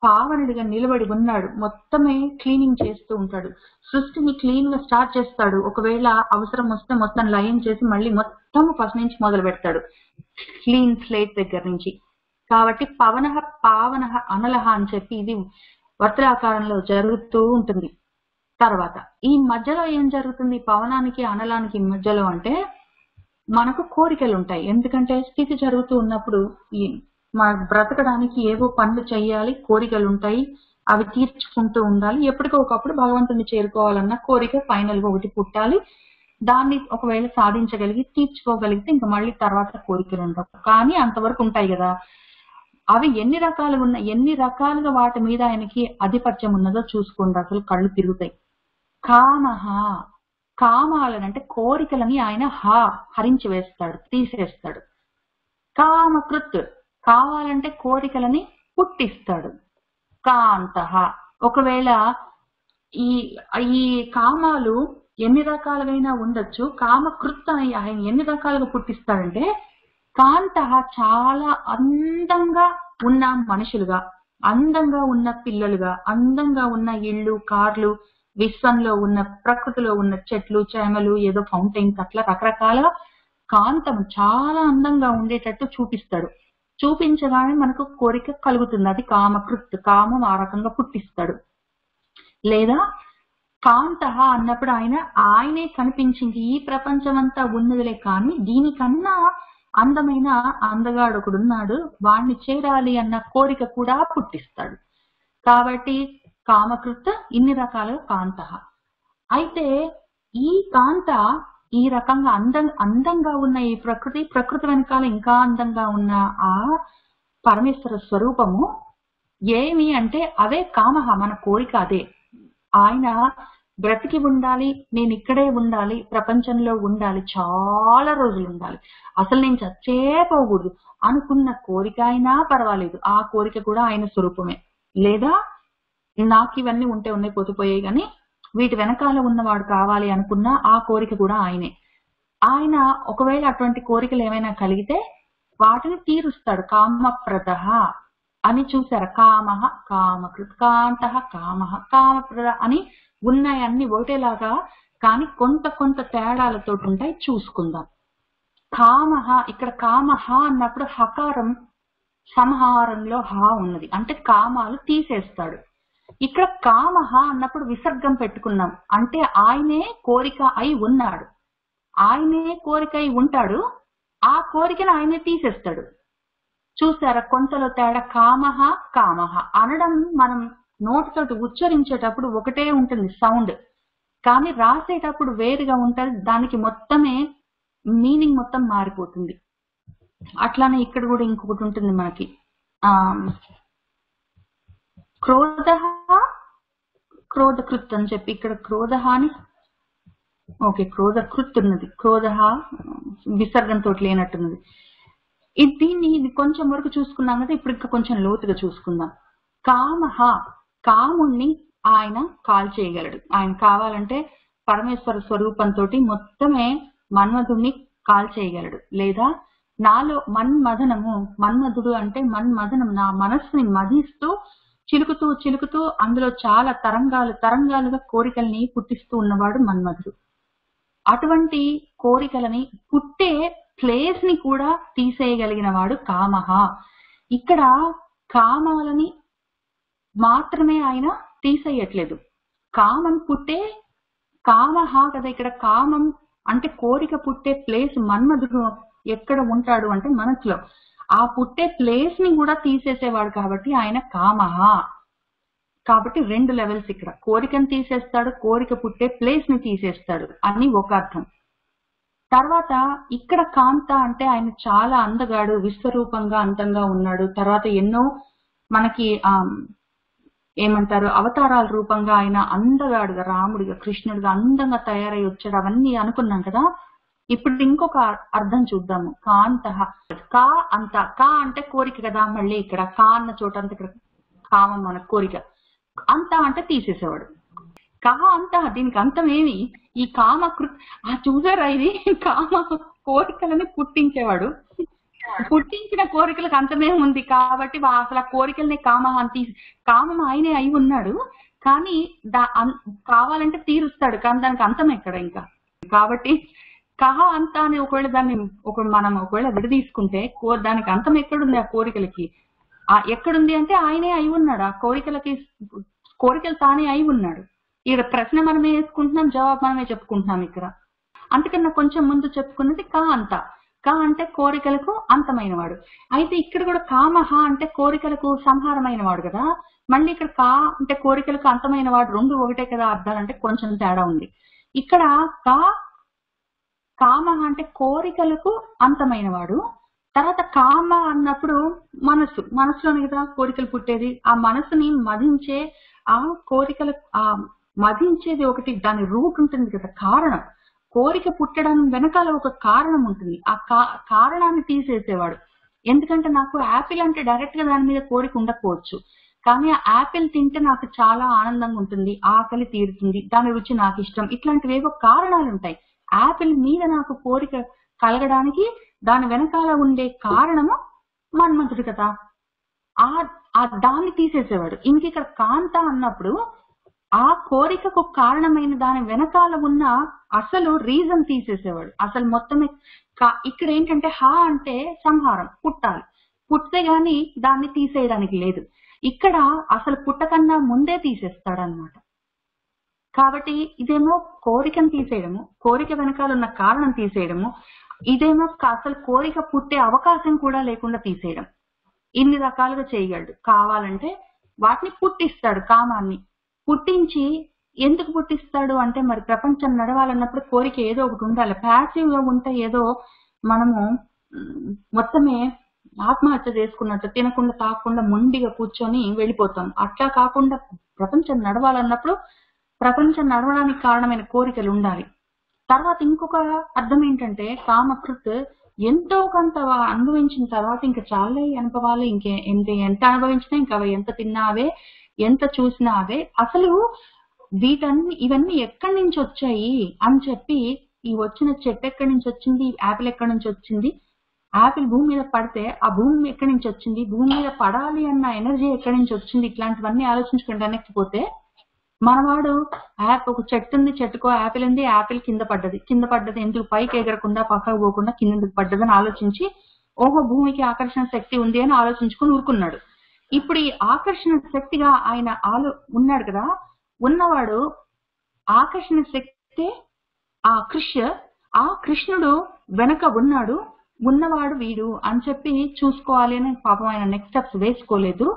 పావనుడిగా నిలబడి ఉన్నాడు. మొత్తమే క్లీనింగ్ చేస్తూ ఉంటాడు. సృష్టిని క్లీన్ గా స్టార్ట్ చేస్తాడు. ఒకవేళ అవసరం వస్తే మొత్తం లయం చేసి మళ్ళీ మొత్తం ఫస్ట్ నుంచి మొదలు పెడతాడు, క్లీన్ స్లేట్ దగ్గర నుంచి. కాబట్టి పావన అనలహ అని చెప్పి ఇది వర్తులాకారంలో జరుగుతూ ఉంటుంది. తర్వాత ఈ మధ్యలో ఏం జరుగుతుంది? పవనానికి అనలానికి మధ్యలో అంటే మనకు కోరికలు ఉంటాయి. ఎందుకంటే స్థితి జరుగుతూ ఉన్నప్పుడు మన బ్రతకడానికి ఏవో పనులు చేయాలి, కోరికలు ఉంటాయి, అవి తీర్చుకుంటూ ఉండాలి. ఎప్పటికో ఒకప్పుడు భగవంతుని చేరుకోవాలన్న కోరిక ఫైనల్ గా ఒకటి పుట్టాలి. దాన్ని ఒకవేళ సాధించగలిగి తీర్చుకోగలిగితే ఇంకా మళ్ళీ తర్వాత కోరికలు ఉండవు. కానీ అంతవరకు ఉంటాయి కదా. అవి ఎన్ని రకాలుగా వాటి మీద ఆయనకి ఆధిపత్యం ఉన్నదో చూసుకోండి. అసలు కళ్ళు తిరుగుతాయి. కామాలనంటే కోరికలని ఆయన హరించి వేస్తాడు, తీసేస్తాడు. కామకృత్, కావాలంటే కోరికలని పుట్టిస్తాడు. కాంతః, ఒకవేళ ఈ కామాలు ఎన్ని రకాలుగా ఉండొచ్చు. కామకృత్ అని ఆయన ఎన్ని రకాలుగా పుట్టిస్తాడంటే, కాంతః చాలా అందంగా ఉన్న మనుషులుగా, అందంగా ఉన్న పిల్లలుగా, అందంగా ఉన్న ఇళ్ళు, కార్లు, విశ్వంలో ఉన్న ప్రకృతిలో ఉన్న చెట్లు, చేమలు, ఏదో ఫౌంటైన్స్, అట్లా రకరకాల కాంతం చాలా అందంగా ఉండేటట్టు చూపిస్తాడు. చూపించగానే మనకు కోరిక కలుగుతుంది. అది కామకృత్, కామం ఆ రకంగా పుట్టిస్తాడు. లేదా కాంతః అన్నప్పుడు ఆయనే కనిపించింది. ఈ ప్రపంచం అంతా ఉన్నదిలే, కానీ దీనికన్నా అందమైన అందగాడు ఒకడున్నాడు, వాణ్ణి చేరాలి అన్న కోరిక కూడా పుట్టిస్తాడు. కాబట్టి కామకృత్, ఇన్ని రకాలుగా కాంతః. అయితే ఈ కాంత ఈ రకంగా అందంగా ఉన్న ఈ ప్రకృతి వెనకాల ఇంకా అందంగా ఉన్న ఆ పరమేశ్వర స్వరూపము ఏమి అంటే అవే కామః, మన కోరిక అదే. ఆయన బ్రతికి ఉండాలి, నేను ఇక్కడే ఉండాలి, ప్రపంచంలో ఉండాలి, చాలా రోజులు ఉండాలి, అసలు నేను చచ్చే పోకూడదు అనుకున్న కోరిక అయినా పర్వాలేదు, ఆ కోరిక కూడా ఆయన స్వరూపమే. లేదా నాకు ఇవన్నీ ఉన్నాయి పోతున్నాయి కానీ వీటి వెనకాల ఉన్నవాడు కావాలి అనుకున్న ఆ కోరిక కూడా ఆయనే. ఆయన ఒకవేళ అటువంటి కోరికలు ఏమైనా కలిగితే వాటిని తీరుస్తాడు. కామప్రదః అని చూసారా? కామః, కామకృత్, కాంతః, కామః, కామప్రద అని ఉన్నాయన్ని ఒకటేలాగా, కానీ కొంత తేడాలతో ఉంటాయి. చూసుకుందాం. కామహ, ఇక్కడ కామహ అన్నప్పుడు హకారం సంహారంలో హా ఉన్నది, అంటే కామాలు తీసేస్తాడు. ఇక్కడ కామహ అన్నప్పుడు విసర్గం పెట్టుకున్నాం, అంటే ఆయనే కోరిక అయి ఉన్నాడు, ఆయనే కోరిక అయి ఉంటాడు, ఆ కోరికను ఆయనే తీసేస్తాడు. చూసారా కొంతలో తేడా? కామహ కామహ అనడం మనం నోటితోటి ఉచ్చరించేటప్పుడు ఒకటే ఉంటుంది సౌండ్, కానీ రాసేటప్పుడు వేరుగా ఉంటుంది, దానికి మొత్తమే మీనింగ్ మొత్తం మారిపోతుంది. అట్లానే ఇక్కడ కూడా ఇంకొకటి ఉంటుంది మనకి, క్రోధ క్రోధకృత్ అని చెప్పి, ఇక్కడ క్రోధ అని ఓకే క్రోధకృత్ ఉన్నది, క్రోధ విసర్గంతో లేనట్టున్నది. ఇది కొంచెం వరకు చూసుకున్నాం కదా, ఇప్పుడు ఇంకా కొంచెం లోతుగా చూసుకుందాం. కామహ, కాముణ్ణి ఆయన కాల్ చేయగలడు. ఆయన కావాలంటే పరమేశ్వర స్వరూపంతో మొత్తమే మన్మధుడిని కాల్ చేయగలడు. లేదా నాలో మన్మథనము, మన్మధుడు అంటే మన్మథనం, నా మనస్సుని మధిస్తూ చిలుకుతూ చిలుకుతూ అందులో చాలా తరంగాలుగా కోరికల్ని పుట్టిస్తూ ఉన్నవాడు మన్మధుడు. అటువంటి కోరికలని పుట్టే ప్లేస్ ని కూడా తీసేయగలిగిన వాడు కామహ. ఇక్కడ కామాలని మాత్రమే ఆయన తీసేయట్లేదు, కామం పుట్టే కామహ కదా, ఇక్కడ కామం అంటే కోరిక పుట్టే ప్లేస్ మన్మధుడు ఎక్కడ ఉంటాడు అంటే మనసులో, ఆ పుట్టే ప్లేస్ ని కూడా తీసేసేవాడు కాబట్టి ఆయన కామహ. కాబట్టి 2 లెవెల్స్, ఇక్కడ కోరికను తీసేస్తాడు, కోరిక పుట్టే ప్లేస్ ని తీసేస్తాడు అని ఒక అర్థం. తర్వాత ఇక్కడ కాంత అంటే ఆయన చాలా అందగాడు, విశ్వరూపంగా అందంగా ఉన్నాడు. తర్వాత ఎన్నో మనకి ఏమంటారు అవతారాల రూపంగా ఆయన అందగాడుగా, రాముడిగా, కృష్ణుడిగా అందంగా తయారై వచ్చాడు, అవన్నీ అనుకున్నాం కదా. ఇప్పుడు ఇంకొక అర్థం చూద్దాము. కాంత, కా అంత, కా అంటే కోరిక కదా, మళ్ళీ ఇక్కడ కా అన్న చోట అంత ఇక్కడ కామం మన కోరిక, అంత అంటే తీసేసేవాడు. కహ అంత, దీనికి అంతమేమి? ఈ కామ చూసారా, ఇది కామ కోరికలని పుట్టించేవాడు, పుట్టించిన కోరికలకు అంతమేమి ఉంది. కాబట్టి అసలు ఆ కోరికల్ని కామ అని కామం ఆయనే అయి ఉన్నాడు, కానీ కావాలంటే తీరుస్తాడు, కానీ దానికి అంతం ఎక్కడ ఇంకా. కాబట్టి కహ అంత అని దాన్ని మనం ఒకవేళ విడదీసుకుంటే దానికి అంతం ఎక్కడుంది? ఆ కోరికలకి ఎక్కడుంది అంటే ఆయనే అయి ఉన్నాడు, ఆ కోరికలు తానే అయి ఉన్నాడు. ఇక్కడ ప్రశ్న మనమే వేసుకుంటున్నాం, జవాబు మనమే చెప్పుకుంటున్నాం ఇక్కడ. అందుకన్నా కొంచెం ముందు చెప్పుకున్నది కా అంత, కా అంటే కోరికలకు అంతమైన వాడు. అయితే ఇక్కడ కూడా కామహ అంటే కోరికలకు సంహారమైన వాడు కదా, మళ్ళీ ఇక్కడ కా అంటే కోరికలకు అంతమైన వాడు, 2 ఒకటే కదా అర్థాలంటే కొంచెం తేడా ఉంది. ఇక్కడ కామహ అంటే కోరికలకు అంతమైన వాడు. తర్వాత కామ అన్నప్పుడు మనసులోని కదా కోరికలు పుట్టేది, ఆ మనసుని మధించే, ఆ కోరికలు మధించేది ఒకటి, దాని రూట్ ఉంటుంది కదా, కారణం. కోరిక పుట్టడం వెనకాల ఒక కారణం ఉంటుంది, ఆ కారణాన్ని తీసేసేవాడు. ఎందుకంటే నాకు యాపిల్ అంటే డైరెక్ట్ గా దాని మీద కోరిక ఉండకపోవచ్చు, కానీ ఆ యాపిల్ తింటే నాకు చాలా ఆనందంగా ఉంటుంది, ఆకలి తీరుతుంది, దాని రుచి నాకు ఇష్టం, ఇట్లాంటివేవో కారణాలు ఉంటాయి. యాపిల్ మీద నాకు కోరిక కలగడానికి దాని వెనకాల ఉండే కారణము మన్మధుడు కదా, దాన్ని తీసేసేవాడు. ఇక్కడ కాంత అన్నప్పుడు ఆ కోరికకు కారణమైన దాని వెనకాల ఉన్న అసలు రీజన్ తీసేసేవాడు. అసలు మొత్తమే ఇక్కడ ఏంటంటే హా అంటే సంహారం, పుట్టాలి, పుట్టే గాని దాన్ని తీసేయడానికి లేదు. ఇక్కడ అసలు పుట్టకన్నా ముందే తీసేస్తాడు అన్నమాట. కాబట్టి ఇదేమో కోరికను తీసేయడము, కోరిక వెనకాల ఉన్న కారణం తీసేయడము, ఇదేమో అసలు కోరిక పుట్టే అవకాశం కూడా లేకుండా తీసేయడం. ఇన్ని రకాలుగా చేయగలడు. కావాలంటే వాటిని పుట్టిస్తాడు, కామాన్ని పుట్టించి. ఎందుకు పుట్టిస్తాడు అంటే మరి ప్రపంచం నడవాలన్నప్పుడు కోరిక ఏదో ఒకటి ఉండాలి. ప్యాసివ్ గా ఉంటే ఏదో మనము మొత్తమే ఆత్మహత్య చేసుకున్నట్టు, తినకుండా తాకుండా మొండిగా కూర్చొని వెళ్ళిపోతాం. అట్లా కాకుండా ప్రపంచం నడవాలన్నప్పుడు ప్రపంచం నడవడానికి కారణమైన కోరికలు ఉండాలి. తర్వాత ఇంకొక అర్థం ఏంటంటే కామకృత్ ఎంతో కొంత అనుభవించిన తర్వాత ఇంకా చాలా అనుభవాలు, ఎంత అనుభవించినా ఇంకా ఎంత తిన్నావే, ఎంత చూసినా అవే. అసలు ఇవన్నీ ఎక్కడి నుంచి వచ్చాయి అని చెప్పి, ఈ వచ్చిన చెట్టు ఎక్కడి నుంచి వచ్చింది, యాపిల్ ఎక్కడి నుంచి వచ్చింది, యాపిల్ భూమి మీద పడితే ఆ భూమి ఎక్కడి నుంచి వచ్చింది, భూమి మీద పడాలి అన్న ఎనర్జీ ఎక్కడి నుంచి వచ్చింది, ఇట్లాంటివన్నీ ఆలోచించుకుంటే వెనక్కిపోతే మనవాడు ఒక చెట్టు ఉంది, చెట్టుకో యాపిల్ ఉంది, యాపిల్ కింద పడ్డది ఎందుకు పైకి ఎగరకుండా పక్కకు పోకుండా కిందకు పడ్డదని ఆలోచించి ఓహో భూమికి ఆకర్షణ శక్తి ఉంది అని ఆలోచించుకుని ఊరుకున్నాడు. ఇప్పుడు ఈ ఆకర్షణ శక్తిగా ఆయన ఉన్నాడు కదా, ఉన్నవాడు ఆకర్షణ శక్తి ఆ కృష్ణుడు వెనక ఉన్నవాడు వీడు అని చెప్పి చూసుకోవాలి అని పాపం ఆయన నెక్స్ట్ స్టెప్స్ వేసుకోలేదు.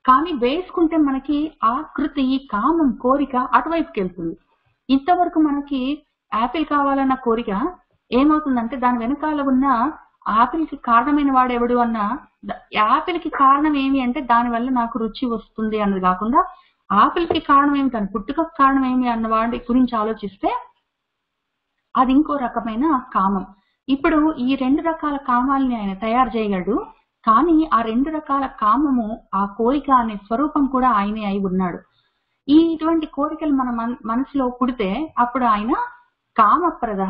కానీ వేసుకుంటే మనకి ఆకృతి, ఈ కామం, కోరిక అటువైపుకి వెళ్తుంది. ఇంతవరకు మనకి యాపిల్ కావాలన్న కోరిక ఏమవుతుందంటే దాని వెనకాల ఉన్న యాపిల్ కి కారణమైన వాడు ఎవడు అన్న, యాపిల్ కి కారణం ఏమి అంటే దానివల్ల నాకు రుచి వస్తుంది అన్నది కాకుండా యాపిల్ కి కారణం ఏమి, దాని పుట్టుకకు కారణం ఏమి అన్న వాడి గురించి ఆలోచిస్తే అది ఇంకో రకమైన కామం. ఇప్పుడు ఈ 2 రకాల కామాలని ఆయన తయారు చేయగలడు. కానీ ఆ 2 రకాల కామము, ఆ కోరిక అనే స్వరూపం కూడా ఆయనే అయి ఉన్నాడు. ఇటువంటి కోరికలు మన మనసులో పుడితే అప్పుడు ఆయన కామప్రద,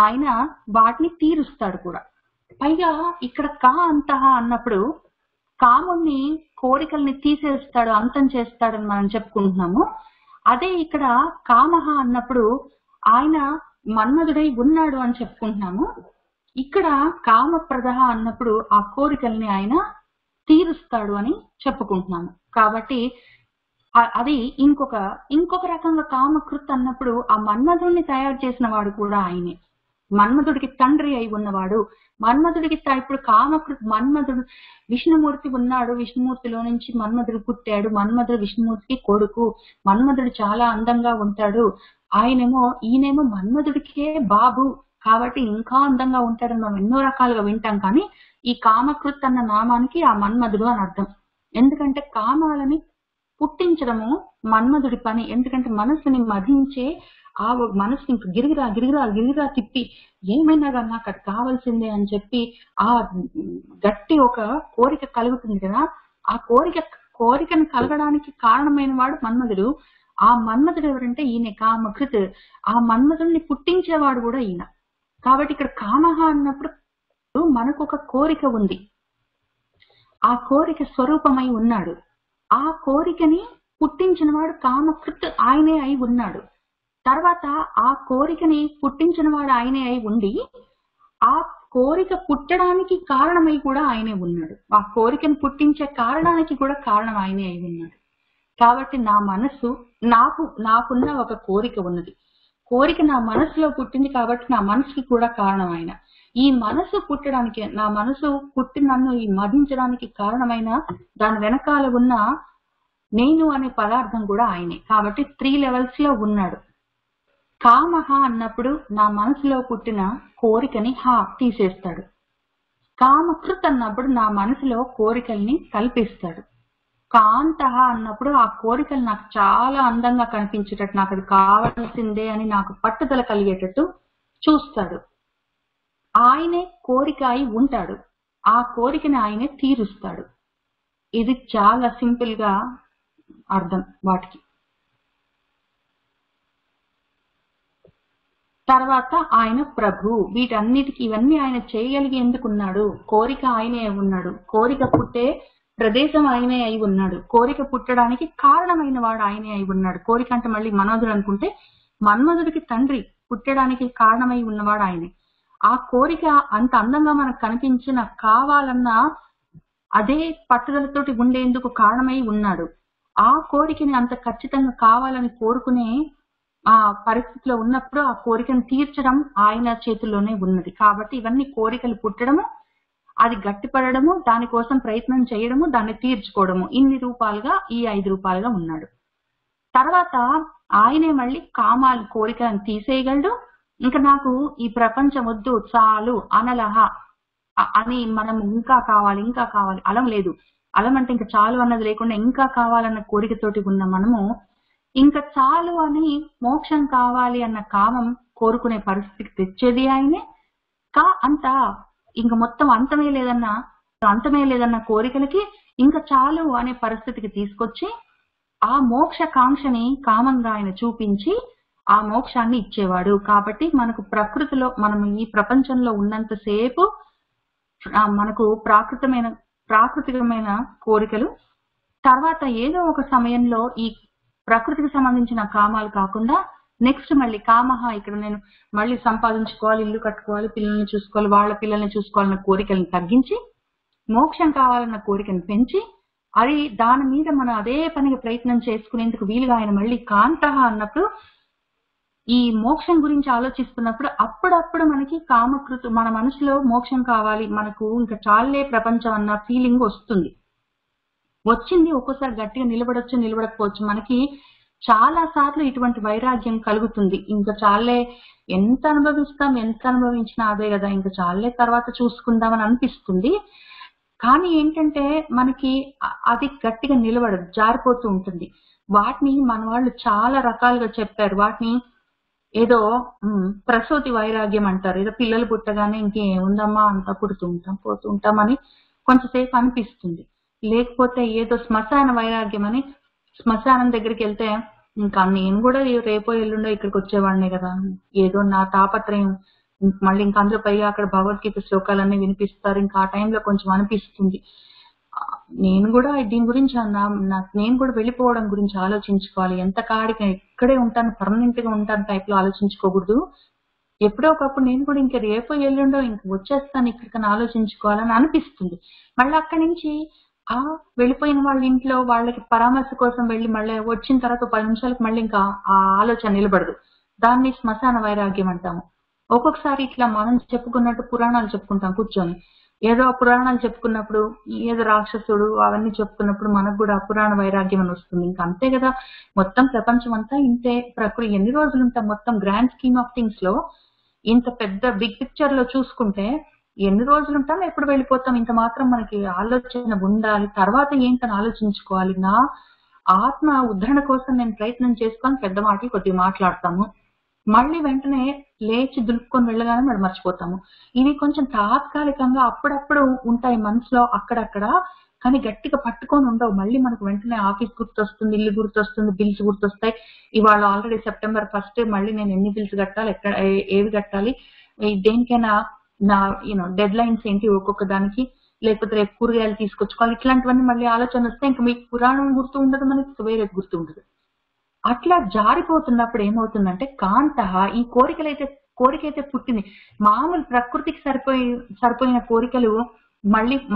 ఆయన వాటిని తీరుస్తాడు కూడా. పైగా ఇక్కడ అంతః అన్నప్పుడు కాముని కోరికల్ని తీసేస్తాడు, అంతం చేస్తాడని మనం చెప్పుకుంటున్నాము. అదే ఇక్కడ కామహ అన్నప్పుడు ఆయన మన్మధుడై ఉన్నాడు అని చెప్పుకుంటున్నాము. ఇక్కడ కామప్రద అన్నప్పుడు ఆ కోరికల్ని ఆయన తీరుస్తాడు అని చెప్పుకుంటున్నాము. కాబట్టి అది ఇంకొక రకంగా కామకృత్ అన్నప్పుడు ఆ మన్మధుడిని తయారు చేసిన వాడు కూడా ఆయనే, మన్మధుడికి తండ్రి అయి ఉన్నవాడు. మన్మధుడికి ఇప్పుడు కామకృత్ మన్మధుడు, విష్ణుమూర్తి ఉన్నాడు, విష్ణుమూర్తిలో నుంచి మన్మధుడు పుట్టాడు, మన్మధుడు విష్ణుమూర్తికి కొడుకు, మన్మధుడు చాలా అందంగా ఉంటాడు, ఈయనేమో మన్మధుడికే బాబు కాబట్టి ఇంకా అందంగా ఉంటాడని మనం ఎన్నో రకాలుగా వింటాం. కానీ ఈ కామకృత్ అన్న నామానికి ఆ మన్మధుడు అని అర్థం. ఎందుకంటే కామాలని పుట్టించడము మన్మధుడి పని. ఎందుకంటే మనసుని మధించే ఆ మనసుని గిరిగిరా తిప్పి ఏమైనా కానీ నాకు అది కావాల్సిందే అని చెప్పి ఆ గట్టి ఒక కోరిక కలుగుతుంది కదా, ఆ కోరికను కలగడానికి కారణమైన వాడు మన్మధుడు. ఆ మన్మధుడు ఎవరంటే ఈయన కామకృత్, ఆ మన్మధుడిని పుట్టించేవాడు కూడా ఈయన. కాబట్టి ఇక్కడ కామహ అన్నప్పుడు మనకు ఒక కోరిక ఉంది, ఆ కోరిక స్వరూపమై ఉన్నాడు. ఆ కోరికని పుట్టించిన వాడు కామకృత్ ఆయనే అయి ఉన్నాడు. తర్వాత ఆ కోరికని పుట్టించిన వాడు ఆయనే అయి ఉండి ఆ కోరిక పుట్టడానికి కారణమై కూడా ఆయనే ఉన్నాడు. ఆ కోరికను పుట్టించే కారణానికి కూడా కారణం ఆయనే అయి ఉన్నాడు. కాబట్టి నా మనసు, నాకున్న ఒక కోరిక ఉన్నది, కోరిక నా మనసులో పుట్టింది కాబట్టి నా మనసుకి కూడా కారణం ఆయన. ఈ మనసు పుట్టడానికి, నా మనసు పుట్టి నన్ను ఈ మధించడానికి కారణమైన దాని వెనకాల ఉన్న నేను అనే పదార్థం కూడా ఆయనే. కాబట్టి 3 levels లో ఉన్నాడు. కామహ అన్నప్పుడు నా మనసులో పుట్టిన కోరికని తీసేస్తాడు. కామకృత్ అన్నప్పుడు నా మనసులో కోరికల్ని కల్పిస్తాడు. కాంతః అన్నప్పుడు ఆ కోరికలు నాకు చాలా అందంగా కనిపించేటట్టు, నాకు అది కావాల్సిందే అని నాకు పట్టుదల కలిగేటట్టు చూస్తాడు. ఆయనే కోరిక అయి ఉంటాడు, ఆ కోరికని ఆయనే తీరుస్తాడు. ఇది చాలా సింపుల్ గా అర్థం వాటికి. తర్వాత ఆయన ప్రభు, వీటన్నిటికీ ఇవన్నీ ఆయన చేయగలిగి ఎందుకున్నాడు? కోరిక ఆయనే అయి ఉన్నాడు, కోరిక పుట్టే ప్రదేశం ఆయనే అయి ఉన్నాడు, కోరిక పుట్టడానికి కారణమైన వాడు ఆయనే అయి ఉన్నాడు. కోరిక అంటే మళ్ళీ మన్మధుడు అనుకుంటే మన్మధుడికి తండ్రి, పుట్టడానికి కారణమై ఉన్నవాడు ఆయనే. ఆ కోరిక అంత అందంగా మనకు కనిపించి నాకు కావాలన్న అదే పట్టుదలతోటి ఉండేందుకు కారణమై ఉన్నాడు. ఆ కోరికని అంత ఖచ్చితంగా కావాలని కోరుకునే ఆ పరిస్థితిలో ఉన్నప్పుడు ఆ కోరికను తీర్చడం ఆయన చేతుల్లోనే ఉన్నది. కాబట్టి ఇవన్నీ కోరికలు పుట్టడము, అది గట్టిపడము, దానికోసం ప్రయత్నం చేయడము, దాన్ని తీర్చుకోవడము, ఇన్ని రూపాలుగా, ఈ 5 రూపాలుగా ఉన్నాడు. తర్వాత ఆయనే మళ్ళీ కామాలు, కోరికలను తీసేయగలడు. ఇంకా నాకు ఈ ప్రపంచం వద్దు, చాలు, అనలహ అని మనం ఇంకా కావాలి అలం లేదు. అలం అంటే ఇంకా చాలు అన్నది లేకుండా ఇంకా కావాలన్న కోరికతోటి ఉన్న మనము ఇంకా చాలు అని మోక్షం కావాలి అన్న కామం కోరుకునే పరిస్థితికి తెచ్చేది ఆయనే. ఇంకా మొత్తం అంతమే లేదన్న కోరికలకి ఇంకా చాలు అనే పరిస్థితికి తీసుకొచ్చి ఆ మోక్ష కాంక్షని కామంగా ఆయన చూపించి ఆ మోక్షాన్ని ఇచ్చేవాడు. కాబట్టి మనకు ప్రకృతిలో, మనం ఈ ప్రపంచంలో ఉన్నంతసేపు మనకు ప్రాకృతికమైన కోరికలు, తర్వాత ఏదో ఒక సమయంలో ఈ ప్రకృతికి సంబంధించిన కామాలు కాకుండా నెక్స్ట్ మళ్ళీ కామహ, ఇక్కడ నేను మళ్ళీ సంపాదించుకోవాలి, ఇల్లు కట్టుకోవాలి, పిల్లల్ని చూసుకోవాలి, వాళ్ళ పిల్లల్ని చూసుకోవాలన్న కోరికలను తగ్గించి మోక్షం కావాలన్న కోరికను పెంచి అది దాని మీద మనం అదే పనిగా ప్రయత్నం చేసుకునేందుకు వీలుగా ఆయన మళ్ళీ కాంతః అన్నప్పుడు ఈ మోక్షం గురించి ఆలోచిస్తున్నప్పుడు అప్పుడప్పుడు మనకి కామకృతు మన మనసులో మోక్షం కావాలి, మనకు ఇంకా చాలే ప్రపంచం అన్న ఫీలింగ్ వస్తుంది. వచ్చింది ఒక్కోసారి గట్టిగా నిలబడొచ్చు, నిలబడకపోవచ్చు. మనకి చాలా సార్లు ఇటువంటి వైరాగ్యం కలుగుతుంది. ఇంకా చాలే, ఎంత అనుభవిస్తాం, ఎంత అనుభవించినా అదే కదా, ఇంకా చాలే తర్వాత చూసుకుందామని అనిపిస్తుంది. కానీ ఏంటంటే మనకి అది గట్టిగా నిలబడదు, జారిపోతూ ఉంటుంది. వాటిని మన వాళ్ళు చాలా రకాలుగా చెప్పారు. వాటిని ఏదో ప్రసూతి వైరాగ్యం అంటారు. ఏదో పిల్లలు పుట్టగానే ఇంకేముందమ్మా అంతా పుడుతూ ఉంటాం పోతూ ఉంటామని కొంచెంసేపు అనిపిస్తుంది. లేకపోతే ఏదో శ్మశాన వైరాగ్యం అని, శ్మశానం దగ్గరికి వెళ్తే ఇంకా నేను కూడా రేపో ఎల్లుండో ఇక్కడికి వచ్చేవాడినే కదా, ఏదో నా తాపత్రయం, మళ్ళీ ఇంకా అందులో పైగా అక్కడ భగవద్గీత శ్లోకాలన్నీ వినిపిస్తారు. ఇంకా ఆ టైంలో కొంచెం అనిపిస్తుంది నేను కూడా దీని గురించి నేను కూడా వెళ్ళిపోవడం గురించి ఆలోచించుకోవాలి. ఎంత కాడికి ఇక్కడే ఉంటాను, పర్మనెంట్ గా ఉంటాను టైప్ లో ఆలోచించుకోకూడదు. ఎప్పుడో ఒకప్పుడు నేను కూడా ఇంకా రేపో ఎల్లుండో ఇంక వచ్చేస్తాను ఇక్కడికని ఆలోచించుకోవాలని అనిపిస్తుంది. మళ్ళీ అక్కడి నుంచి వెళ్ళిపోయిన వాళ్ళ ఇంట్లో వాళ్ళకి పరామర్శ కోసం వెళ్ళి మళ్ళీ వచ్చిన తర్వాత 10 నిమిషాలకు మళ్ళీ ఇంకా ఆ ఆలోచన నిలబడదు. దాన్ని శ్మశాన వైరాగ్యం అంటాము. ఒక్కొక్కసారి ఇట్లా మనం చెప్పుకున్నట్టు పురాణాలు చెప్పుకుంటాం కూర్చొని, ఏదో పురాణాలు చెప్పుకున్నప్పుడు ఏదో రాక్షసుడు అవన్నీ చెప్పుకున్నప్పుడు మనకు కూడా పురాణ వైరాగ్యం అని వస్తుంది. ఇంకా అంతే కదా, మొత్తం ప్రపంచం అంతా ఇంతే, ప్రకృతి ఎన్ని రోజులు ఉంటాం మొత్తం గ్రాండ్ స్కీమ్ ఆఫ్ థింగ్స్ లో, ఇంత పెద్ద బిగ్ పిక్చర్ లో చూసుకుంటే ఎన్ని రోజులు ఉంటాం, ఎప్పుడు వెళ్ళిపోతాం, ఇంత మాత్రం మనకి ఆలోచన ఉండాలి. తర్వాత ఏంటని ఆలోచించుకోవాలి. నా ఆత్మ ఉద్ధరణ కోసం నేను ప్రయత్నం చేసుకొని పెద్ద మాటలు కొద్దిగా మాట్లాడతాము, మళ్ళీ వెంటనే లేచి దులుపుకొని వెళ్ళగానే మనం మర్చిపోతాము. ఇవి కొంచెం తాత్కాలికంగా అప్పుడప్పుడు ఉంటాయి మనసులో అక్కడక్కడ, కానీ గట్టిగా పట్టుకొని ఉండవు. మళ్ళీ మనకు వెంటనే ఆఫీస్ గుర్తొస్తుంది, ఇల్లు గుర్తొస్తుంది, బిల్స్ గుర్తొస్తాయి. ఇవాళ ఆల్రెడీ September 1st, మళ్ళీ నేను ఎన్ని బిల్స్ కట్టాలి, ఎక్కడ ఏవి కట్టాలి, దేనికైనా నా డెడ్ లైన్స్ ఏంటి ఒక్కొక్క దానికి, లేకపోతే రేపు కూరగాయలు తీసుకొచ్చుకోవాలి, ఇట్లాంటివన్నీ మళ్ళీ ఆలోచన వస్తే ఇంకా మీకు పురాణం గుర్తు ఉండదు, మనకి వేరేది గుర్తు ఉండదు. అట్లా జారిపోతున్నప్పుడు ఏమవుతుందంటే కాంతః, ఈ కోరికైతే పుట్టింది, మామూలు ప్రకృతికి సరిపోయిన కోరికలు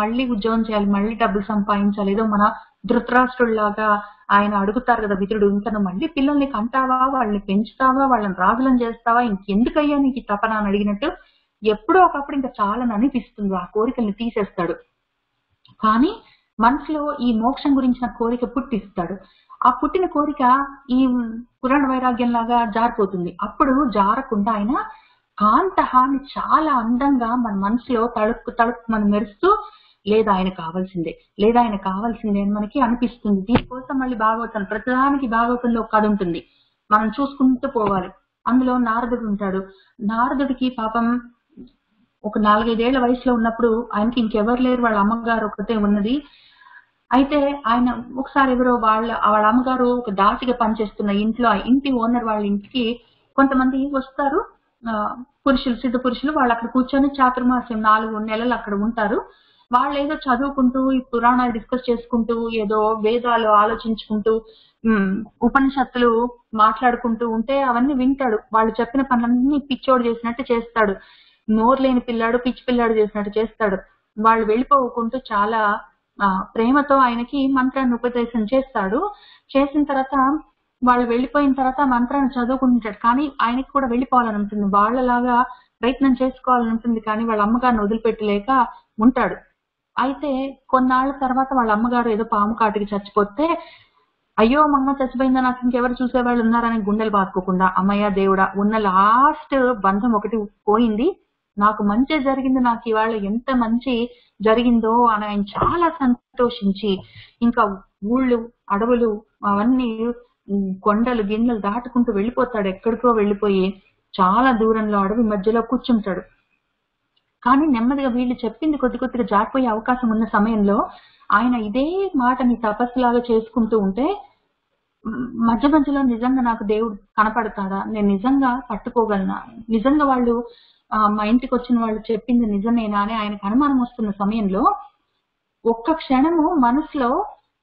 మళ్ళీ ఉద్యోగం చేయాలి, మళ్ళీ డబ్బులు సంపాదించాలి. ఏదో మన ధృతరాష్ట్రుడిలాగా ఆయన అడుగుతారు కదా విదురుడు, ఇంతను మళ్ళీ పిల్లల్ని కంటావా, వాళ్ళని పెంచుతావా, వాళ్ళని రాజులను చేస్తావా, ఇంకెందుకయ్యా నీకు తపన అని అడిగినట్టు ఎప్పుడో ఒకప్పుడు ఇంకా చాలా అనిపిస్తుంది, ఆ కోరికల్ని తీసేస్తాడు. కానీ మనసులో ఈ మోక్షం గురించిన కోరిక పుట్టిస్తాడు. ఆ పుట్టిన కోరిక ఈ పురాణ వైరాగ్యం లాగా జారిపోతుంది. అప్పుడు జారకుండా ఆయన కాంతహాన్ని చాలా అందంగా మన మనసులో తళుక్కు మనం మెరుస్తూ, లేదా ఆయన కావాల్సిందే అని మనకి అనిపిస్తుంది. దీనికోసం మళ్ళీ భాగవతం, ప్రతిదానికి భాగవతంలో ఒక కథ ఉంటుంది, మనం చూసుకుంటూ పోవాలి. అందులో నారదుడు ఉంటాడు. నారదుడికి పాపం ఒక 4-5 ఏళ్ల వయసులో ఉన్నప్పుడు ఆయనకి ఇంకెవరు లేరు, వాళ్ళ అమ్మగారు ఒకటే ఉన్నది. అయితే ఆయన ఒకసారి ఎవరో వాళ్ళ అమ్మగారు ఒక దాసిగా పనిచేస్తున్న ఇంట్లో, ఆ ఇంటి ఓనర్ వాళ్ళ ఇంటికి కొంతమంది వస్తారు, పురుషులు, సిద్ధ పురుషులు. వాళ్ళు అక్కడ కూర్చొని చాతుర్మాస్యం 4 నెలలు అక్కడ ఉంటారు. వాళ్ళు ఏదో చదువుకుంటూ, ఈ పురాణాలు డిస్కస్ చేసుకుంటూ, ఏదో వేదాలు ఆలోచించుకుంటూ, ఉపనిషత్తులు మాట్లాడుకుంటూ ఉంటే అవన్నీ వింటాడు. వాళ్ళు చెప్పిన పనులన్నీ పిచ్చోడు చేసినట్టు చేస్తాడు, నోరు లేని పిల్లాడు పిచ్చి పిల్లాడు చేసినట్టు చేస్తాడు. వాళ్ళు వెళ్ళిపోకుంటూ చాలా ప్రేమతో ఆయనకి మంత్రాన్ని ఉపదేశం చేస్తాడు. చేసిన తర్వాత వాళ్ళు వెళ్ళిపోయిన తర్వాత మంత్రాన్ని చదువుకుంటాడు. కానీ ఆయనకి కూడా వెళ్ళిపోవాలని ఉంటుంది, వాళ్ళలాగా ప్రయత్నం చేసుకోవాలని ఉంటుంది. కానీ వాళ్ళ అమ్మగారిని వదిలిపెట్టలేక ఉంటాడు. అయితే కొన్నాళ్ళ తర్వాత వాళ్ళ అమ్మగారు ఏదో పాము కాటికి చచ్చిపోతే, అయ్యో మా అమ్మ చచ్చిపోయిందా, నాకు ఇంకెవరు చూసేవాళ్ళు ఉన్నారని గుండెలు బాదుకోకుండా, అమ్మయ్య దేవుడా, ఉన్న లాస్ట్ బంధం ఒకటి పోయింది, నాకు మంచి జరిగింది, నాకు ఇవాళ ఎంత మంచి జరిగిందో అని ఆయన చాలా సంతోషించి ఇంకా ఊళ్ళు, అడవులు, అవన్నీ కొండలు గిన్నెలు దాటుకుంటూ వెళ్ళిపోతాడు. ఎక్కడికో వెళ్ళిపోయి చాలా దూరంలో అడవి మధ్యలో కూర్చుంటాడు. కానీ నెమ్మదిగా వీళ్ళు చెప్పింది కొద్దిగా జారిపోయే అవకాశం ఉన్న సమయంలో ఆయన ఇదే మాటని తపస్సులాగా చేసుకుంటూ ఉంటే, మధ్య మధ్యలో నిజంగా నాకు దేవుడు కనపడతాడా, నేను నిజంగా పట్టుకోగలనా, నిజంగా వాళ్ళు మా ఇంటికి వచ్చిన వాళ్ళు చెప్పింది నిజమేనా అని ఆయనకు అనుమానం వస్తున్న సమయంలో ఒక్క క్షణము మనసులో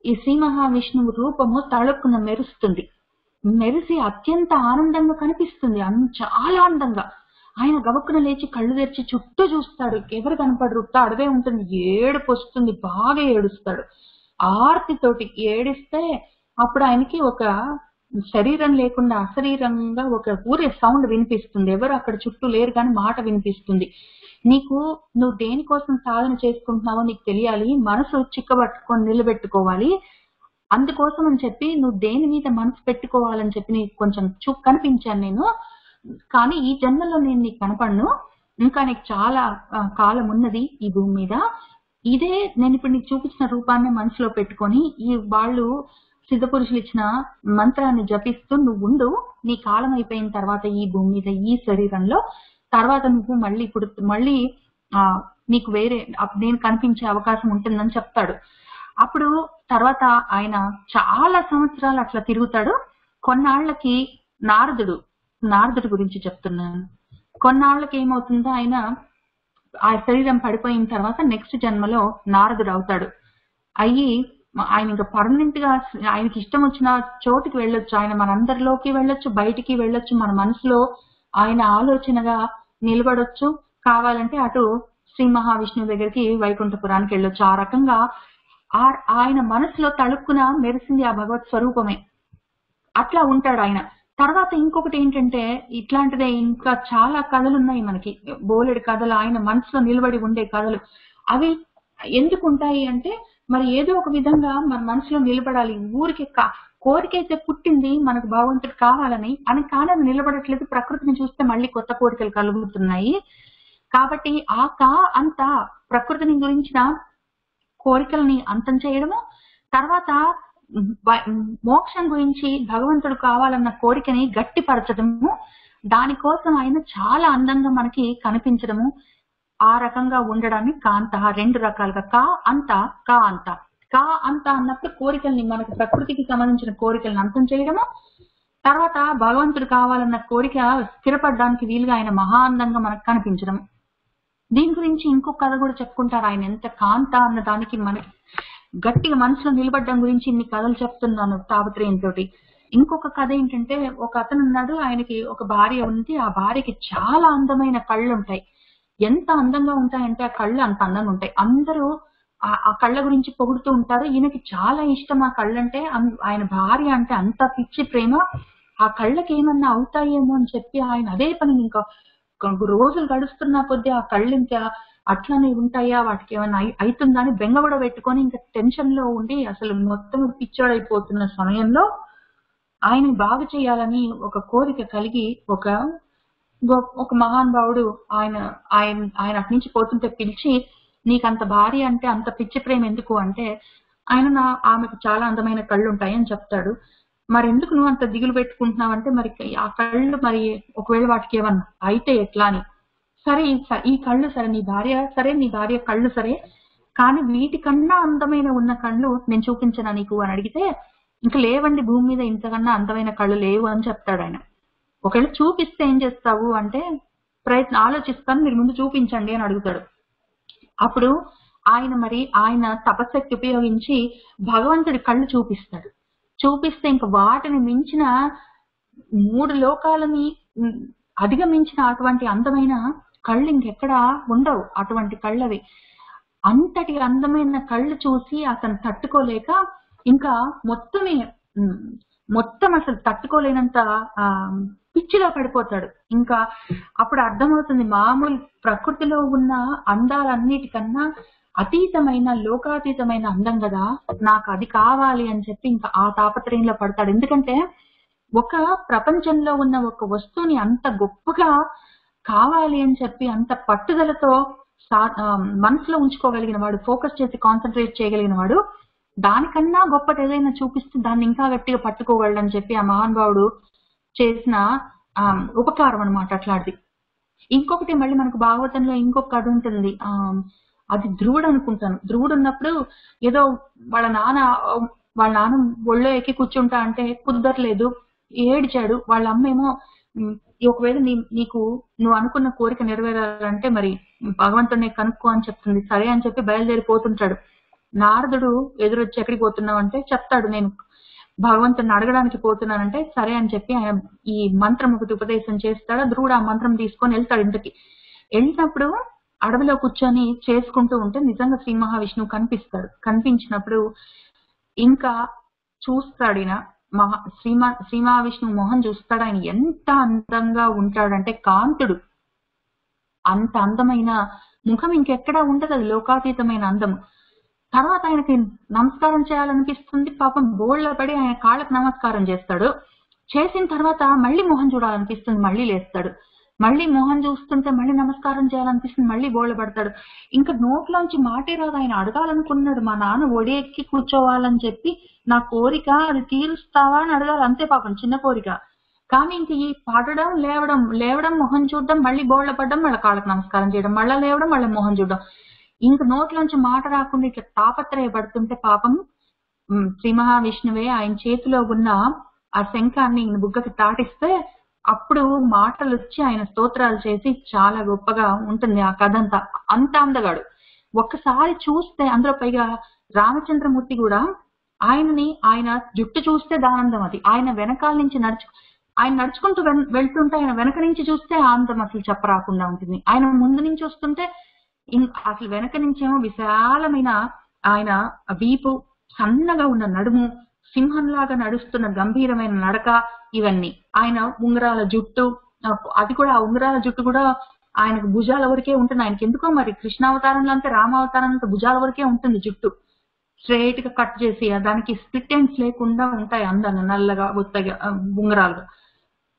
ఈ శ్రీ మహావిష్ణువు రూపము తళుక్కున మెరుస్తుంది. మెరిసి అత్యంత ఆనందంగా కనిపిస్తుంది, చాలా అందంగా. ఆయన గబక్కున లేచి కళ్ళు తెరిచి చుట్టూ చూస్తాడు, ఎవరు కనపడరు, అడవే ఉంటుంది. ఏడుపు వస్తుంది, బాగా ఏడుస్తాడు. ఆర్తితోటి ఏడిస్తే అప్పుడు ఆయనకి ఒక శరీరం లేకుండా అశరీరంగా ఒక ఊరే సౌండ్ వినిపిస్తుంది. ఎవరు అక్కడ చుట్టూ లేరు కానీ మాట వినిపిస్తుంది. నువ్వు దేనికోసం సాధన చేసుకుంటున్నావో నీకు తెలియాలి, మనసు చిక్కబట్టుకొని నిలబెట్టుకోవాలి. అందుకోసం అని చెప్పి నువ్వు దేని మీద మనసు పెట్టుకోవాలని చెప్పి నీకు కొంచెం కనిపించాను నేను, కానీ ఈ జన్మలో నేను నీకు కనపడను. ఇంకా నీకు చాలా కాలం ఉన్నది ఈ భూమి మీద. ఇదే నేను ఇప్పుడు నీకు చూపించిన రూపాన్ని మనసులో పెట్టుకొని వాళ్ళు సిద్ధ పురుషులు ఇచ్చిన మంత్రాన్ని జపిస్తూ నువ్వు ఉండు. నీ కాలం అయిపోయిన తర్వాత ఈ భూమి మీద ఈ శరీరంలో తర్వాత నువ్వు మళ్ళీ నీకు వేరే నేను కనిపించే అవకాశం ఉంటుందని చెప్తాడు. అప్పుడు తర్వాత ఆయన చాలా సంవత్సరాలు అట్లా తిరుగుతాడు. కొన్నాళ్లకి నారదుడు గురించి చెప్తున్నాను. కొన్నాళ్లకి ఏమవుతుందో ఆయన ఆ శరీరం పడిపోయిన తర్వాత నెక్స్ట్ జన్మలో నారదుడు అవుతాడు. ఆయన ఇంకా పర్మనెంట్ గా ఆయనకి ఇష్టం వచ్చిన చోటుకి వెళ్ళొచ్చు. ఆయన మనందరిలోకి వెళ్ళొచ్చు, బయటికి వెళ్ళొచ్చు. మన మనసులో ఆయన ఆలోచనగా నిలబడొచ్చు. కావాలంటే అటు శ్రీ మహావిష్ణువు దగ్గరికి వైకుంఠపురానికి వెళ్ళొచ్చు. ఆ రకంగా ఆయన మనసులో తళుక్కున మెరిసింది ఆ భగవత్ స్వరూపమే. అట్లా ఉంటాడు ఆయన. తర్వాత ఇంకొకటి ఏంటంటే, ఇట్లాంటిదే ఇంకా చాలా కథలు ఉన్నాయి మనకి, బోలెడు కథలు, ఆయన మనసులో నిలబడి ఉండే కథలు. అవి ఎందుకు ఉంటాయి అంటే, మరి ఏదో ఒక విధంగా మన మనసులో నిలబడాలి. ఊరికి కోరికైతే పుట్టింది మనకు భగవంతుడు కావాలని, అని కానీ అది నిలబడట్లేదు. ప్రకృతిని చూస్తే మళ్ళీ కొత్త కోరికలు కలుగుతున్నాయి. కాబట్టి అంతా ప్రకృతిని గురించిన కోరికల్ని అంతం చేయడము, తర్వాత మోక్షం గురించి భగవంతుడు కావాలన్న కోరికని గట్టిపరచడము, దానికోసం ఆయన చాలా అందంగా మనకి కనిపించడము, ఆ రకంగా ఉండడాన్ని కాంత. రెండు రకాలుగా కా అంత అన్నప్పుడు కోరికల్ని, మనకు ప్రకృతికి సంబంధించిన కోరికలను అంతం చేయడము, తర్వాత భగవంతుడు కావాలన్న కోరిక స్థిరపడడానికి వీలుగా ఆయన మహా అందంగా మనకు కనిపించడం. దీని గురించి ఇంకొక కథ కూడా చెప్పుకుంటారు. ఆయన ఎంత కాంత అన్న దానికి మనకి గట్టిగా మనసులో నిలబడ్డం గురించి ఇన్ని కథలు చెప్తున్నాను తాపత్రయంతో. ఇంకొక కథ ఏంటంటే, ఒక అతను ఉన్నాడు, ఆయనకి ఒక భార్య ఉంది. ఆ భార్యకి చాలా అందమైన కళ్ళు ఉంటాయి. ఎంత అందంగా ఉంటాయంటే ఆ కళ్ళు అంత అందంగా ఉంటాయి. అందరూ ఆ కళ్ళ గురించి పొగుడుతూ ఉంటారు. ఈయనకి చాలా ఇష్టం ఆ కళ్ళంటే. ఆయన భార్య అంటే అంత పిచ్చి ప్రేమ. ఆ కళ్ళకి ఏమన్నా అవుతాయేమో అని చెప్పి ఆయన అదే పని ఇంకా రోజులు గడుస్తున్న కొద్దీ ఆ కళ్ళు ఇంకా అట్లనే ఉంటాయా, వాటికి ఏమైనా అవుతుందా అని బెంగ కూడా పెట్టుకొని ఇంకా టెన్షన్ లో ఉండి అసలు మొత్తం పిచ్చోడైపోతున్న సమయంలో ఆయన బాగు చేయాలని ఒక కోరిక కలిగి ఒక మహానుభావుడు ఆయన అటు నుంచి పోతుంటే పిలిచి, నీకంత భార్య అంటే అంత పిచ్చి ప్రేమ ఎందుకు అంటే, ఆమెకు చాలా అందమైన కళ్ళు ఉంటాయని చెప్తాడు. మరి ఎందుకు నువ్వు అంత దిగులు పెట్టుకుంటున్నావంటే, మరి ఆ కళ్ళు మరి ఒకవేళ వాటికి ఏమన్నా అయితే ఎట్లా అని. సరే ఈ కళ్ళు సరే, నీ భార్య కళ్ళు సరే, కానీ వీటికన్నా అందమైన ఉన్న కళ్ళు నేను చూపించనా నీకు అని అడిగితే, ఇంకా లేవండి భూమి మీద ఇంతకన్నా అందమైన కళ్ళు లేవు అని చెప్తాడు ఆయన. ఒకవేళ చూపిస్తే ఏం చేస్తావు అంటే, ఆలోచిస్తాను, మీరు ముందు చూపించండి అని అడుగుతాడు. అప్పుడు ఆయన తపశక్తి ఉపయోగించి భగవంతుడి కళ్ళు చూపిస్తాడు. చూపిస్తే ఇంక వాటిని మించిన 3 లోకాలని అధిగమించిన అటువంటి అందమైన కళ్ళు ఇంకెక్కడా ఉండవు. అటువంటి కళ్ళవి. అంతటి అందమైన కళ్ళు చూసి అతను తట్టుకోలేక ఇంకా మొత్తం అసలు తట్టుకోలేనంత పిచ్చిలో పడిపోతాడు. ఇంకా అప్పుడు అర్థమవుతుంది, మామూలు ప్రకృతిలో ఉన్న అందాలన్నిటికన్నా అతీతమైన, లోకాతీతమైన అందం కదా, నాకు అది కావాలి అని చెప్పి ఇంకా ఆ తాపత్రయంలో పడతాడు. ఎందుకంటే ఒక ప్రపంచంలో ఉన్న ఒక వస్తువుని అంత గొప్పగా కావాలి అని చెప్పి అంత పట్టుదలతో మనసులో ఉంచుకోగలిగిన వాడు, ఫోకస్ చేసి కాన్సన్ట్రేట్ చేయగలిగిన వాడు, దానికన్నా గొప్పటి ఏదైనా చూపిస్తే దాన్ని ఇంకా గట్టిగా పట్టుకోగలడని చెప్పి ఆ మహానుభావుడు చేసిన ఉపకారం అనమాట అట్లాంటిది. ఇంకొకటి మళ్ళీ మనకు భాగవతంలో ఇంకొక కథ ఉంటుంది. అది ధ్రువుడు అనుకుంటాను. ధ్రువుడు ఉన్నప్పుడు ఏదో వాళ్ళ నాన్న ఒళ్ళో ఎక్కి కూర్చుంటా అంటే కుదరలేదు, ఏడ్చాడు. వాళ్ళ అమ్మేమో, ఒకవేళ నువ్వు అనుకున్న కోరిక నెరవేరాలంటే మరి భగవంతుడిని కనుక్కో అని చెప్తుంది. సరే అని చెప్పి బయలుదేరిపోతుంటాడు. నారదుడు ఎదురొచ్చి ఎక్కడికి పోతున్నావు అంటే చెప్తాడు, నేను భగవంతుని అడగడానికి పోతున్నానంటే సరే అని చెప్పి ఆయన ఈ మంత్రం ఒకటి ఉపదేశం చేస్తాడు. ధ్రువుడు ఆ మంత్రం తీసుకొని వెళ్తాడు ఇంటికి. వెళ్ళినప్పుడు అడవిలో కూర్చొని చేసుకుంటూ ఉంటే నిజంగా శ్రీ మహావిష్ణువు కనిపిస్తాడు. కనిపించినప్పుడు ఇంకా చూస్తాడు ఈయన శ్రీ మహావిష్ణువు మొహం చూస్తాడు. ఆయన ఎంత అందంగా ఉంటాడంటే కాంతుడు, అంత అందమైన ముఖం ఇంకెక్కడా ఉండదు, అది లోకాతీతమైన అందము. తర్వాత ఆయనకి నమస్కారం చేయాలనిపిస్తుంది. పాపం బోళ్ళ పడి ఆయన కాళ్ళకు నమస్కారం చేస్తాడు. చేసిన తర్వాత మళ్ళీ మొహం చూడాలనిపిస్తుంది, మళ్ళీ లేస్తాడు. మళ్ళీ మొహం చూస్తుంటే మళ్ళీ నమస్కారం చేయాలనిపిస్తుంది, మళ్ళీ బోళ్ళ పడతాడు. ఇంకా నోట్లోంచి మాటే రాదు. ఆయన అడగాలనుకున్నాడు, మా నాన్న ఒడి ఎక్కి కూర్చోవాలని చెప్పి నా కోరిక అది తీరుస్తావా అని అడగాలి, అంతే పాపం చిన్న కోరిక. కానీ ఇంక ఈ పడడం లేవడం మొహం చూడడం, మళ్ళీ బోళ్ళ పడడం, మళ్ళీ కాళ్ళకు నమస్కారం చేయడం, మళ్ళీ లేవడం, మళ్ళీ మొహం చూడడం, ఇంక నోట్లోంచి మాట రాకుండా ఇట్లా తాపత్రయపడుతుంటే పాపం శ్రీ మహావిష్ణువే ఆయన చేతిలో ఉన్న ఆ శంఖాన్ని బుగ్గకి తాటిస్తే అప్పుడు మాటలు వచ్చి ఆయన స్తోత్రాలు చేసి చాలా గొప్పగా ఉంటుంది ఆ కథ అంతా. అంత అందగాడు. ఒక్కసారి చూస్తే అందులో పైగా రామచంద్రమూర్తి కూడా ఆయన జుట్టు చూస్తే దానందం, అది ఆయన వెనకాల నుంచి ఆయన నడుచుకుంటూ వెళ్తుంటే ఆయన వెనక నుంచి చూస్తే ఆనందం అసలు చెప్పరాకుండా ఉంటుంది. ఆయన ముందు నుంచి వస్తుంటే అసలు వెనక నుంచేమో విశాలమైన ఆయన వీపు, సన్నగా ఉన్న నడుము, సింహంలాగా నడుస్తున్న గంభీరమైన నడక, ఇవన్నీ. ఆయన ఉంగరాల జుట్టు, అది కూడా ఆ ఉంగరాల జుట్టు కూడా ఆయనకు భుజాల వరకే ఉంటుంది. ఆయనకి ఎందుకో మరి కృష్ణావతారంలో అంతే రామావతారంలో అంతా భుజాల వరకే ఉంటుంది జుట్టు, స్ట్రైట్ గా కట్ చేసి దానికి స్ప్లిట్ ఎండ్స్ లేకుండా ఉంటాయి అందంగా నల్లగా ఒత్తగా ఉంగరాలుగా.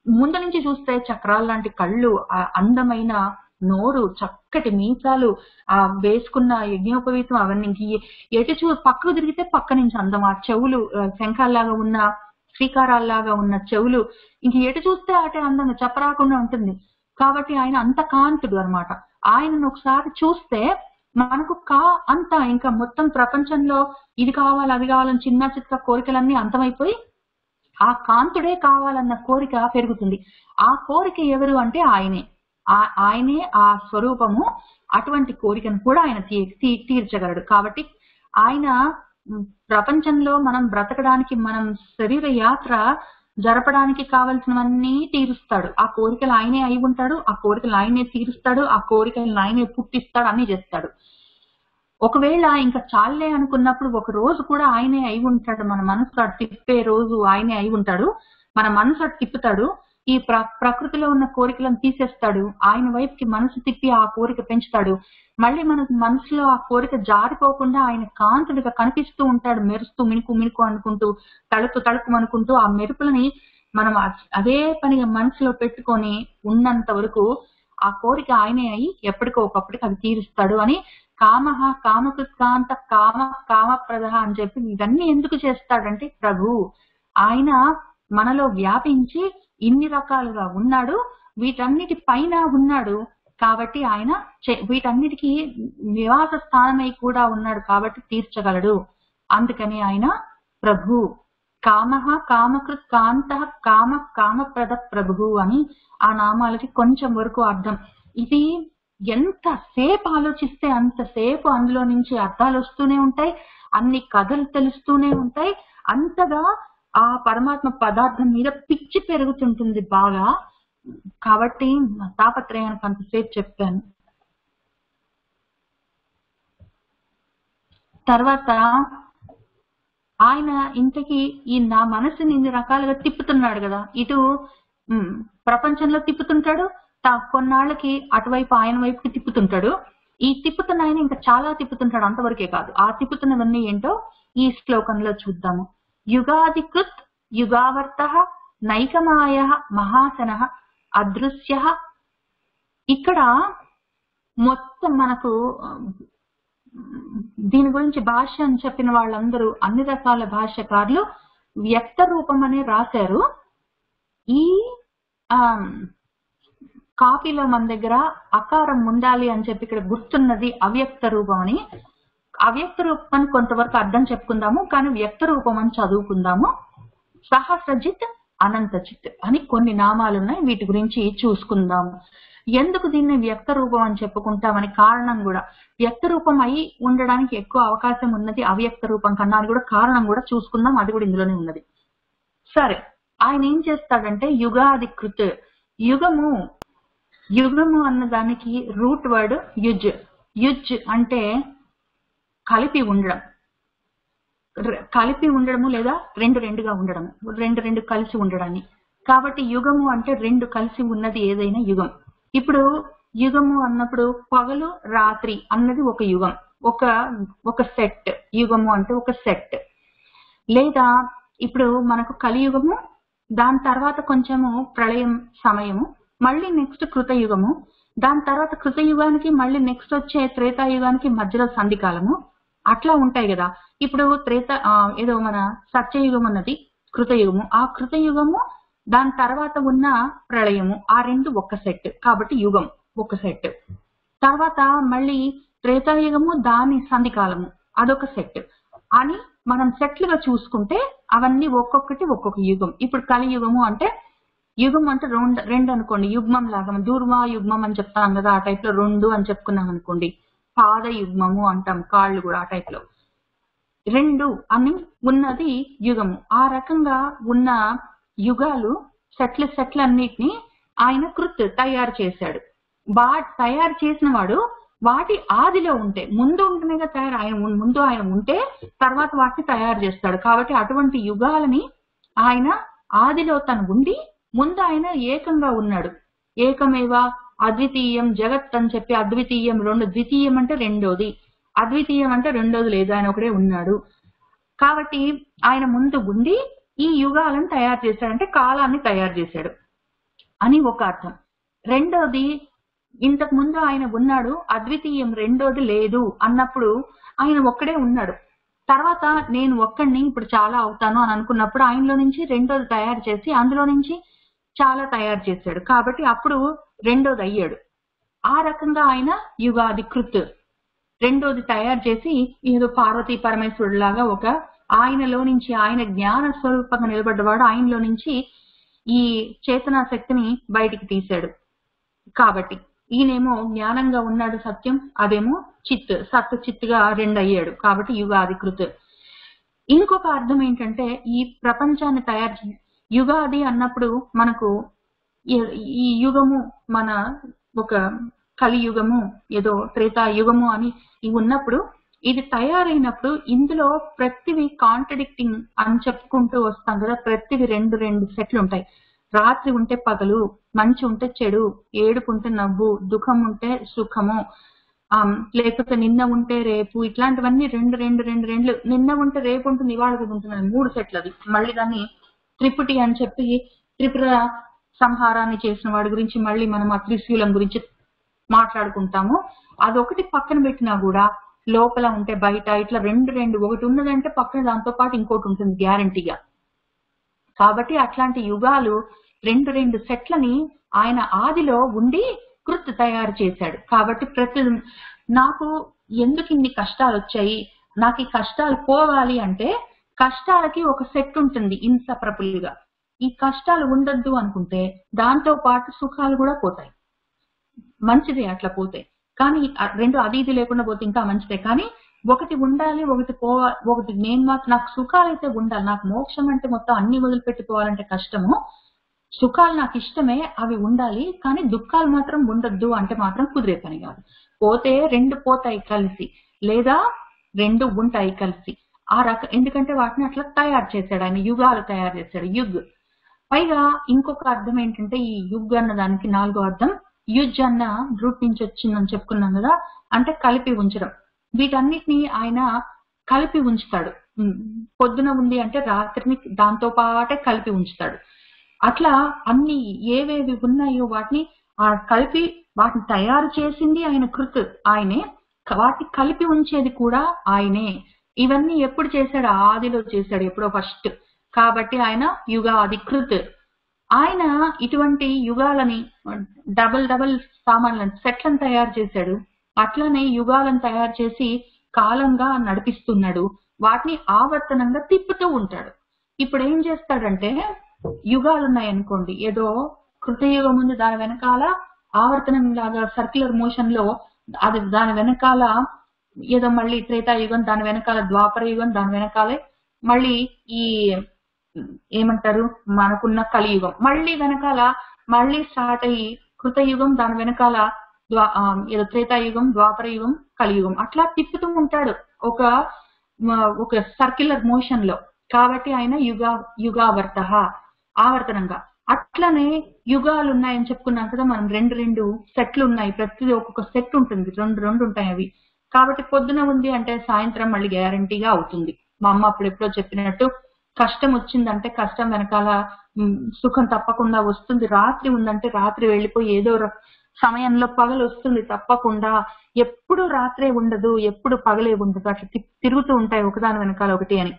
ముందు నుంచి చూస్తే చక్రాల లాంటి కళ్ళు, అందమైన నోరు, చక్కటి మీసాలు, ఆ వేసుకున్న యజ్ఞోపవీతం, అవన్నీ ఎటు పక్కకు తిరిగితే పక్క నుంచి అందం, ఆ చెవులు శంఖాల్లాగా ఉన్న శ్రీకారాల్లాగా ఉన్న చెవులు, ఇంక ఎటు చూస్తే అటే అందంగా చెప్పరాకుండా ఉంటుంది. కాబట్టి ఆయన అంత కాంతుడు అనమాట. ఆయనను ఒకసారి చూస్తే మనకు అంతా ఇంకా మొత్తం ప్రపంచంలో ఇది కావాలి అది కావాలని చిన్న చిత్త కోరికలన్నీ అంతమైపోయి ఆ కాంతుడే కావాలన్న కోరిక పెరుగుతుంది. ఆ కోరిక ఎవరు అంటే ఆయనే ఆ స్వరూపము. అటువంటి కోరికను కూడా ఆయన తీర్చగలడు. కాబట్టి ఆయన ప్రపంచంలో మనం బ్రతకడానికి, మనం శరీర యాత్ర జరపడానికి కావలసినవన్నీ తీరుస్తాడు. ఆ కోరికలు ఆయనే అయి ఉంటాడు, ఆ కోరికలు ఆయనే తీరుస్తాడు, ఆ కోరికలను ఆయనే పుట్టిస్తాడు, అన్ని చేస్తాడు. ఒకవేళ ఇంకా చాలే అనుకున్నప్పుడు ఒక రోజు కూడా ఆయనే అయి ఉంటాడు. మన మనసు అటు తిప్పే రోజు ఆయనే అయి ఉంటాడు. మన మనసు అటు తిప్పుతాడు, ఈ ప్రకృతిలో ఉన్న కోరికలను తీసేస్తాడు, ఆయన వైపుకి మనసు తిప్పి ఆ కోరిక పెంచుతాడు. మళ్ళీ మన మనసులో ఆ కోరిక జారిపోకుండా ఆయన కాంతుడిగా కనిపిస్తూ ఉంటాడు, మెరుస్తూ మినుకు మినుకు అనుకుంటూ, తళుకు అనుకుంటూ. ఆ మెరుపులని మనం అదే పనిగా మనసులో పెట్టుకొని ఉన్నంత వరకు ఆ కోరిక ఆయనే అయి ఎప్పటికో ఒకప్పటికి అది తీరుస్తాడు అని కామకృత్కాంత కామప్రద అని చెప్పి ఇవన్నీ ఎందుకు చేస్తాడంటే ప్రభు ఆయన మనలో వ్యాపించి ఇన్ని రకాలుగా ఉన్నాడు, వీటన్నిటి పైన ఉన్నాడు. కాబట్టి ఆయన వీటన్నిటికీ నివాస స్థానమై కూడా ఉన్నాడు, కాబట్టి తీర్చగలడు. అందుకని ఆయన ప్రభు. కామకృత్ కాంత కామప్రద ప్రభు అని ఆ నామాలకి కొంచెం వరకు అర్థం. ఇది ఎంతసేపు ఆలోచిస్తే అంతసేపు అందులో నుంచి అర్థాలు వస్తూనే ఉంటాయి, అన్ని కథలు తెలుస్తూనే ఉంటాయి. అంతగా ఆ పరమాత్మ పదార్థం మీద పిచ్చి పెరుగుతుంటుంది బాగా. కాబట్టి తాపత్రయానికి అంతసేపు చెప్పాను. తర్వాత ఆయన ఇంతకీ ఈ నా మనసుని ఇన్ని రకాలుగా తిప్పుతున్నాడు కదా, ఇటు ప్రపంచంలో తిప్పుతుంటాడు, కొన్నాళ్ళకి అటువైపు ఆయన వైపుకి తిప్పుతుంటాడు. ఈ తిప్పుతున్న ఆయన ఇంకా చాలా తిప్పుతుంటాడు, అంతవరకే కాదు. ఆ తిప్పుతున్నవన్నీ ఏంటో ఈ శ్లోకంలో చూద్దాము. యుగాదికృత్ యుగావర్త నైకమాయ మహాసన అదృశ్య. ఇక్కడ మొత్తం మనకు దీని గురించి భాష్యం చెప్పిన వాళ్ళందరూ అన్ని రకాల భాష్యకారులు వ్యక్త రూపం అనే రాశారు. ఈ కాపీలో మన దగ్గర అకారం ఉండాలి అని చెప్పి ఇక్కడ గుర్తున్నది అవ్యక్త రూపం అని. అవ్యక్త రూపం అని కొంతవరకు అర్థం చెప్పుకుందాము, కానీ వ్యక్త రూపం అని చదువుకుందాము. సహస్రజిత్ అనంతజిత్ అని కొన్ని నామాలు ఉన్నాయి, వీటి గురించి చూసుకుందాము. ఎందుకు దీన్ని వ్యక్త రూపం అని చెప్పుకుంటామని కారణం కూడా, వ్యక్త రూపం అయి ఉండడానికి ఎక్కువ అవకాశం ఉన్నది అవ్యక్త రూపం కన్నా అని కూడా కారణం కూడా చూసుకుందాం, అది కూడా ఇందులోనే ఉన్నది. సరే, ఆయన ఏం చేస్తాడంటే యుగాది కృత్, యుగము యుగము అన్న దానికి రూట్ వర్డ్ యుజ్. యుజ్ అంటే కలిపి ఉండడం, కలిపి ఉండడము లేదా రెండు రెండుగా ఉండడము, రెండు కలిసి ఉండడాన్ని. కాబట్టి యుగము అంటే రెండు కలిసి ఉన్నది ఏదైనా యుగం. ఇప్పుడు యుగము అన్నప్పుడు పగలు రాత్రి అన్నది ఒక యుగం, ఒక సెట్. యుగము అంటే ఒక సెట్. లేదా ఇప్పుడు మనకు కలియుగము, దాని తర్వాత కొంచెము ప్రళయం సమయము, మళ్ళీ నెక్స్ట్ కృతయుగము, దాని తర్వాత కృతయుగానికి మళ్ళీ నెక్స్ట్ వచ్చే త్రేతాయుగానికి మధ్యలో సంధికాలము, అట్లా ఉంటాయి కదా. ఇప్పుడు ఏదో మన సత్యయుగం అన్నది కృతయుగము, ఆ కృతయుగము దాని తర్వాత ఉన్న ప్రళయము, ఆ రెండు ఒక సెట్. కాబట్టి యుగం ఒక సెట్. తర్వాత మళ్ళీ త్రేతాయుగము, దాని సంధికాలము, అదొక సెట్ అని మనం సెట్లుగా చూసుకుంటే అవన్నీ ఒక్కొక్కటి ఒక్కొక్క యుగం. ఇప్పుడు కలియుగము అంటే యుగం అంటే రెండు అనుకోండి, యుగ్మం లాగా, దూర్వా యుగ్మం అని చెప్తాం కదా, ఆ టైప్ లో రెండు అని చెప్పుకున్నాం అనుకోండి. పాద యుగ్మము అంటాం, కాళ్ళు కూడా ఆ టైప్ లో రెండు అని ఉన్నది యుగము. ఆ రకంగా ఉన్న యుగాలు సెట్లు అన్నిటినీ ఆయన కృత్ తయారు చేశాడు. తయారు చేసిన వాడు వాటి ఆదిలో ఉంటే, ముందు ఉంటేనేగా తయారు, ముందు ఆయన ఉంటే తర్వాత వాటిని తయారు చేస్తాడు. కాబట్టి అటువంటి యుగాలని ఆయన ఆదిలో తను ఉండి ముందు ఆయన ఏకంగా ఉన్నాడు. ఏకమేవ అద్వితీయం జగత్ అని చెప్పి, అద్వితీయం రెండు, ద్వితీయం అంటే రెండోది, అద్వితీయం అంటే రెండోది లేదు, ఆయన ఒకడే ఉన్నాడు. కాబట్టి ఆయన ముందు ఉండి ఈ యుగాలను తయారు చేశాడంటే కాలాన్ని తయారు చేశాడు అని ఒక అర్థం. రెండోది, ఇంతకు ముందు ఆయన ఉన్నాడు, అద్వితీయం రెండోది లేదు అన్నప్పుడు ఆయన ఒక్కడే ఉన్నాడు. తర్వాత నేను ఒక్కడిని ఇప్పుడు చాలా అవుతాను అని అనుకున్నప్పుడు ఆయనలో నుంచి రెండోది తయారు చేసి అందులో నుంచి చాలా తయారు చేశాడు. కాబట్టి అప్పుడు రెండోది అయ్యాడు. ఆ రకంగా ఆయన యుగాది కృత్ రెండోది తయారు చేసి ఏదో పార్వతీ పరమేశ్వరుడు లాగా ఒక ఆయనలో నుంచి, ఆయన జ్ఞాన స్వరూపంగా నిలబడ్డవాడు, ఆయనలో నుంచి ఈ చేతనా శక్తిని బయటికి తీశాడు. కాబట్టి ఈయనేమో జ్ఞానంగా ఉన్నాడు సత్యం, అదేమో చిత్, సత్ చిత్తుగా రెండు అయ్యాడు. కాబట్టి యుగాది కృత్. ఇంకొక అర్థం ఏంటంటే ఈ ప్రపంచాన్ని తయారు యుగాది అన్నప్పుడు మనకు ఈ యుగము మన ఒక కలియుగము, ఏదో త్రేతాయుగము అని ఇవి ఉన్నప్పుడు, ఇది తయారైనప్పుడు ఇందులో ప్రతివి కాంట్రడిక్టింగ్ అని చెప్పుకుంటూ వస్తాం కదా. ప్రతివి రెండు సెట్లు ఉంటాయి. రాత్రి ఉంటే పగలు, మంచి ఉంటే చెడు, ఏడుపు ఉంటే నవ్వు, దుఃఖం ఉంటే సుఖము, లేకపోతే నిన్న ఉంటే రేపు, ఇట్లాంటివన్నీ రెండు. నిన్న ఉంటే రేపు ఉంటుంది, ఇవాళ ఉంటుంది, మూడు సెట్లు. అది మళ్ళీ దాన్ని త్రిపుటి అని చెప్పి, త్రిపుర సంహారాన్ని చేసిన వాడి గురించి మళ్ళీ మనం ఆ త్రిశూలం గురించి మాట్లాడుకుంటాము. అదొకటి పక్కన పెట్టినా కూడా లోపల ఉంటే బయట ఇట్లా రెండు, ఒకటి ఉన్నదంటే పక్కన దాంతో పాటు ఇంకోటి ఉంటుంది గ్యారంటీగా. కాబట్టి అట్లాంటి యుగాలు రెండు సెట్లని ఆయన ఆదిలో ఉండి కృత్ తయారు చేశాడు. కాబట్టి నాకు ఎందుకు ఇన్ని కష్టాలు వచ్చాయి, నాకు ఈ కష్టాలు పోవాలి అంటే కష్టాలకి ఒక సెట్ ఉంటుంది ఇన్సెపరబుల్ గా. ఈ కష్టాలు ఉండద్దు అనుకుంటే దాంతో పాటు సుఖాలు కూడా పోతాయి. మంచిదే అట్లా పోతాయి, కానీ రెండు అది ఇది లేకుండా పోతే ఇంకా మంచిదే. కానీ ఒకటి ఉండాలి, ఒకటి నేను మాత్రం, నాకు సుఖాలు అయితే ఉండాలి. నాకు మోక్షం అంటే మొత్తం అన్ని వదిలిపెట్టుకోవాలంటే కష్టము. సుఖాలు నాకు ఇష్టమే, అవి ఉండాలి, కానీ దుఃఖాలు మాత్రం ఉండద్దు అంటే మాత్రం కుదిరే పని కాదు. పోతే రెండు పోతాయి కలిసి, లేదా రెండు ఉంటాయి కలిసి. ఎందుకంటే వాటిని అట్లా తయారు చేశాడు ఆయన, యుగాలు తయారు చేశాడు. యుగ్. పైగా ఇంకొక అర్థం ఏంటంటే ఈ యుగ్ అన్న దానికి నాలుగో అర్థం యుజ్ అన్న రూట్ నుంచి వచ్చిందని చెప్పుకున్నాం కదా, అంటే కలిపి ఉంచడం. వీటన్నిటిని ఆయన కలిపి ఉంచుతాడు. పొద్దున ఉంది అంటే రాత్రిని దాంతో పాటే కలిపి ఉంచుతాడు. అట్లా అన్ని ఏవేవి ఉన్నాయో వాటిని కలిపి, వాటిని తయారు చేసింది ఆయన కృత్ ఆయనే, వాటిని కలిపి ఉంచేది కూడా ఆయనే. ఇవన్నీ ఎప్పుడు చేశాడు? ఆదిలో చేశాడు, ఎప్పుడో ఫస్ట్. కాబట్టి ఆయన యుగాది కృత్. ఆయన ఇటువంటి యుగాలని డబల్ సామాన్లను సెట్లను తయారు చేశాడు. అట్లనే యుగాలను తయారు చేసి కాలంగా నడిపిస్తున్నాడు. వాటిని ఆవర్తనంగా తిప్పుతూ ఉంటాడు. ఇప్పుడు ఏం చేస్తాడంటే యుగాలు ఉన్నాయనుకోండి, ఏదో కృతయుగం ఉంది, దాని వెనకాల ఆవర్తనం లాగా సర్క్యులర్ మోషన్ లో అది, దాని వెనకాల ఏదో మళ్ళీ త్రేతాయుగం, దాని వెనకాల ద్వాపర యుగం, దాని వెనకాలే మళ్ళీ ఈ ఏమంటారు మనకున్న కలియుగం, మళ్ళీ వెనకాల మళ్ళీ స్టార్ట్ అయ్యి కృతయుగం, దాని వెనకాల ఏదో త్రేతాయుగం, ద్వాపర యుగం, కలియుగం, అట్లా తిప్పుతూ ఉంటాడు ఒక సర్క్యులర్ మోషన్ లో. కాబట్టి ఆయన యుగావర్త ఆవర్తనంగా. అట్లనే యుగాలు ఉన్నాయని చెప్పుకున్నాం కదా మనం, రెండు సెట్లు ఉన్నాయి, ప్రతిదీ ఒక్కొక్క సెట్ ఉంటుంది, రెండు ఉంటాయి అవి. కాబట్టి పొద్దున ఉంది అంటే సాయంత్రం మళ్ళీ గ్యారంటీగా అవుతుంది. మా అమ్మ అప్పుడెప్పుడో చెప్పినట్టు కష్టం వచ్చిందంటే కష్టం వెనకాల సుఖం తప్పకుండా వస్తుంది, రాత్రి ఉందంటే రాత్రి వెళ్ళిపోయి ఏదో సమయంలో పగలు వస్తుంది తప్పకుండా, ఎప్పుడు రాత్రే ఉండదు, ఎప్పుడు పగలే ఉండదు, అట్లా తిరుగుతూ ఉంటాయి ఒకదాని వెనకాల ఒకటి అని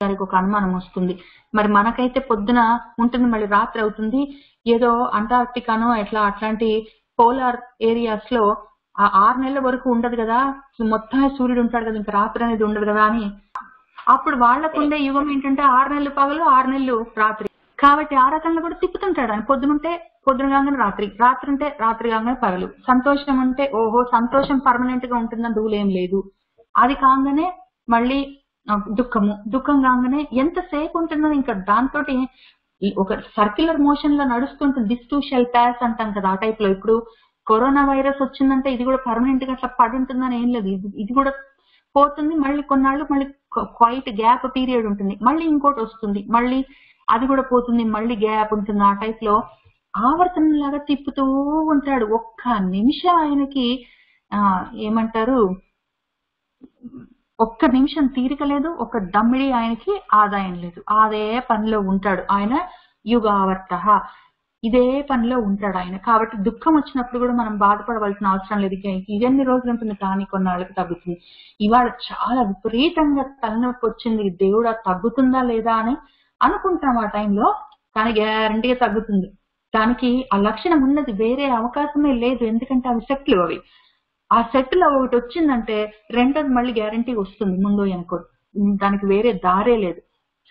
దానికి ఒక అనుమానం వస్తుంది. మరి మనకైతే పొద్దున ఉంటుంది మళ్ళీ రాత్రి అవుతుంది. ఏదో అంటార్క్టికానో అట్లాంటి పోలార్ ఏరియాస్ లో 6 నెలల వరకు ఉండదు కదా, మొత్తమే సూర్యుడు ఉంటాడు కదా, ఇంకా రాత్రి అనేది ఉండదు కదా అని. అప్పుడు వాళ్లకుండే యుగం ఏంటంటే 6 నెలలు పగలు 6 నెలలు రాత్రి. కాబట్టి ఆ రకంగా కూడా తిప్పుతుంటాడు ఆయన. పొద్దునుంటే పొద్దున కాగానే రాత్రి, రాత్రి ఉంటే రాత్రి కాగానే పగలు, సంతోషం అంటే ఓహో సంతోషం పర్మనెంట్ గా ఉంటుందని రూల్ ఏం లేదు. అది కాగానే మళ్ళీ దుఃఖం కాగానే ఎంతసేపు ఉంటుందో ఇంకా దాంతో ఒక సర్క్యులర్ మోషన్ లో నడుస్తుంటుంది. దిస్ టూ షెల్ ప్యాస్ అంటాం కదా, ఆ టైప్ లో. ఇప్పుడు కరోనా వైరస్ వచ్చిందంటే ఇది కూడా పర్మనెంట్ గా అట్లా పడి ఉంటుందని ఏం లేదు, ఇది కూడా పోతుంది, మళ్ళీ కొన్నాళ్ళు మళ్ళీ క్వైట్ గ్యాప్ పీరియడ్ ఉంటుంది, మళ్ళీ ఇంకోటి వస్తుంది, మళ్ళీ అది కూడా పోతుంది, మళ్ళీ గ్యాప్ ఉంటుంది. ఆ టైప్ లో ఆవర్తనం లాగా తిప్పుతూ ఉంటాడు. ఒక్క నిమిషం ఆయనకి ఏమంటారు, ఒక్క నిమిషం తీరిక లేదు, ఒక దమ్మిడి ఆయనకి ఆదాయం లేదు, అదే పనిలో ఉంటాడు ఆయన. యుగావర్త ఇదే పనిలో ఉంటాడు ఆయన. కాబట్టి దుఃఖం వచ్చినప్పుడు కూడా మనం బాధపడవలసిన అవసరం లేదు. ఇవన్నీ రోజులు ఉంటుంది కానీ కొన్నాళ్ళకి తగ్గుతుంది. ఇవాళ చాలా విపరీతంగా తలనొప్పి వచ్చింది, దేవుడా తగ్గుతుందా లేదా అని అనుకుంటాం ఆ టైంలో, కానీ గ్యారంటీగా తగ్గుతుంది. దానికి ఆ లక్షణం ఉన్నది, వేరే అవకాశమే లేదు. ఎందుకంటే అవి సెట్లు, అవి ఆ సెట్ లో ఒకటి వచ్చిందంటే రెండోది మళ్ళీ గ్యారంటీ వస్తుంది, ముందు వెనకో, దానికి వేరే దారే లేదు.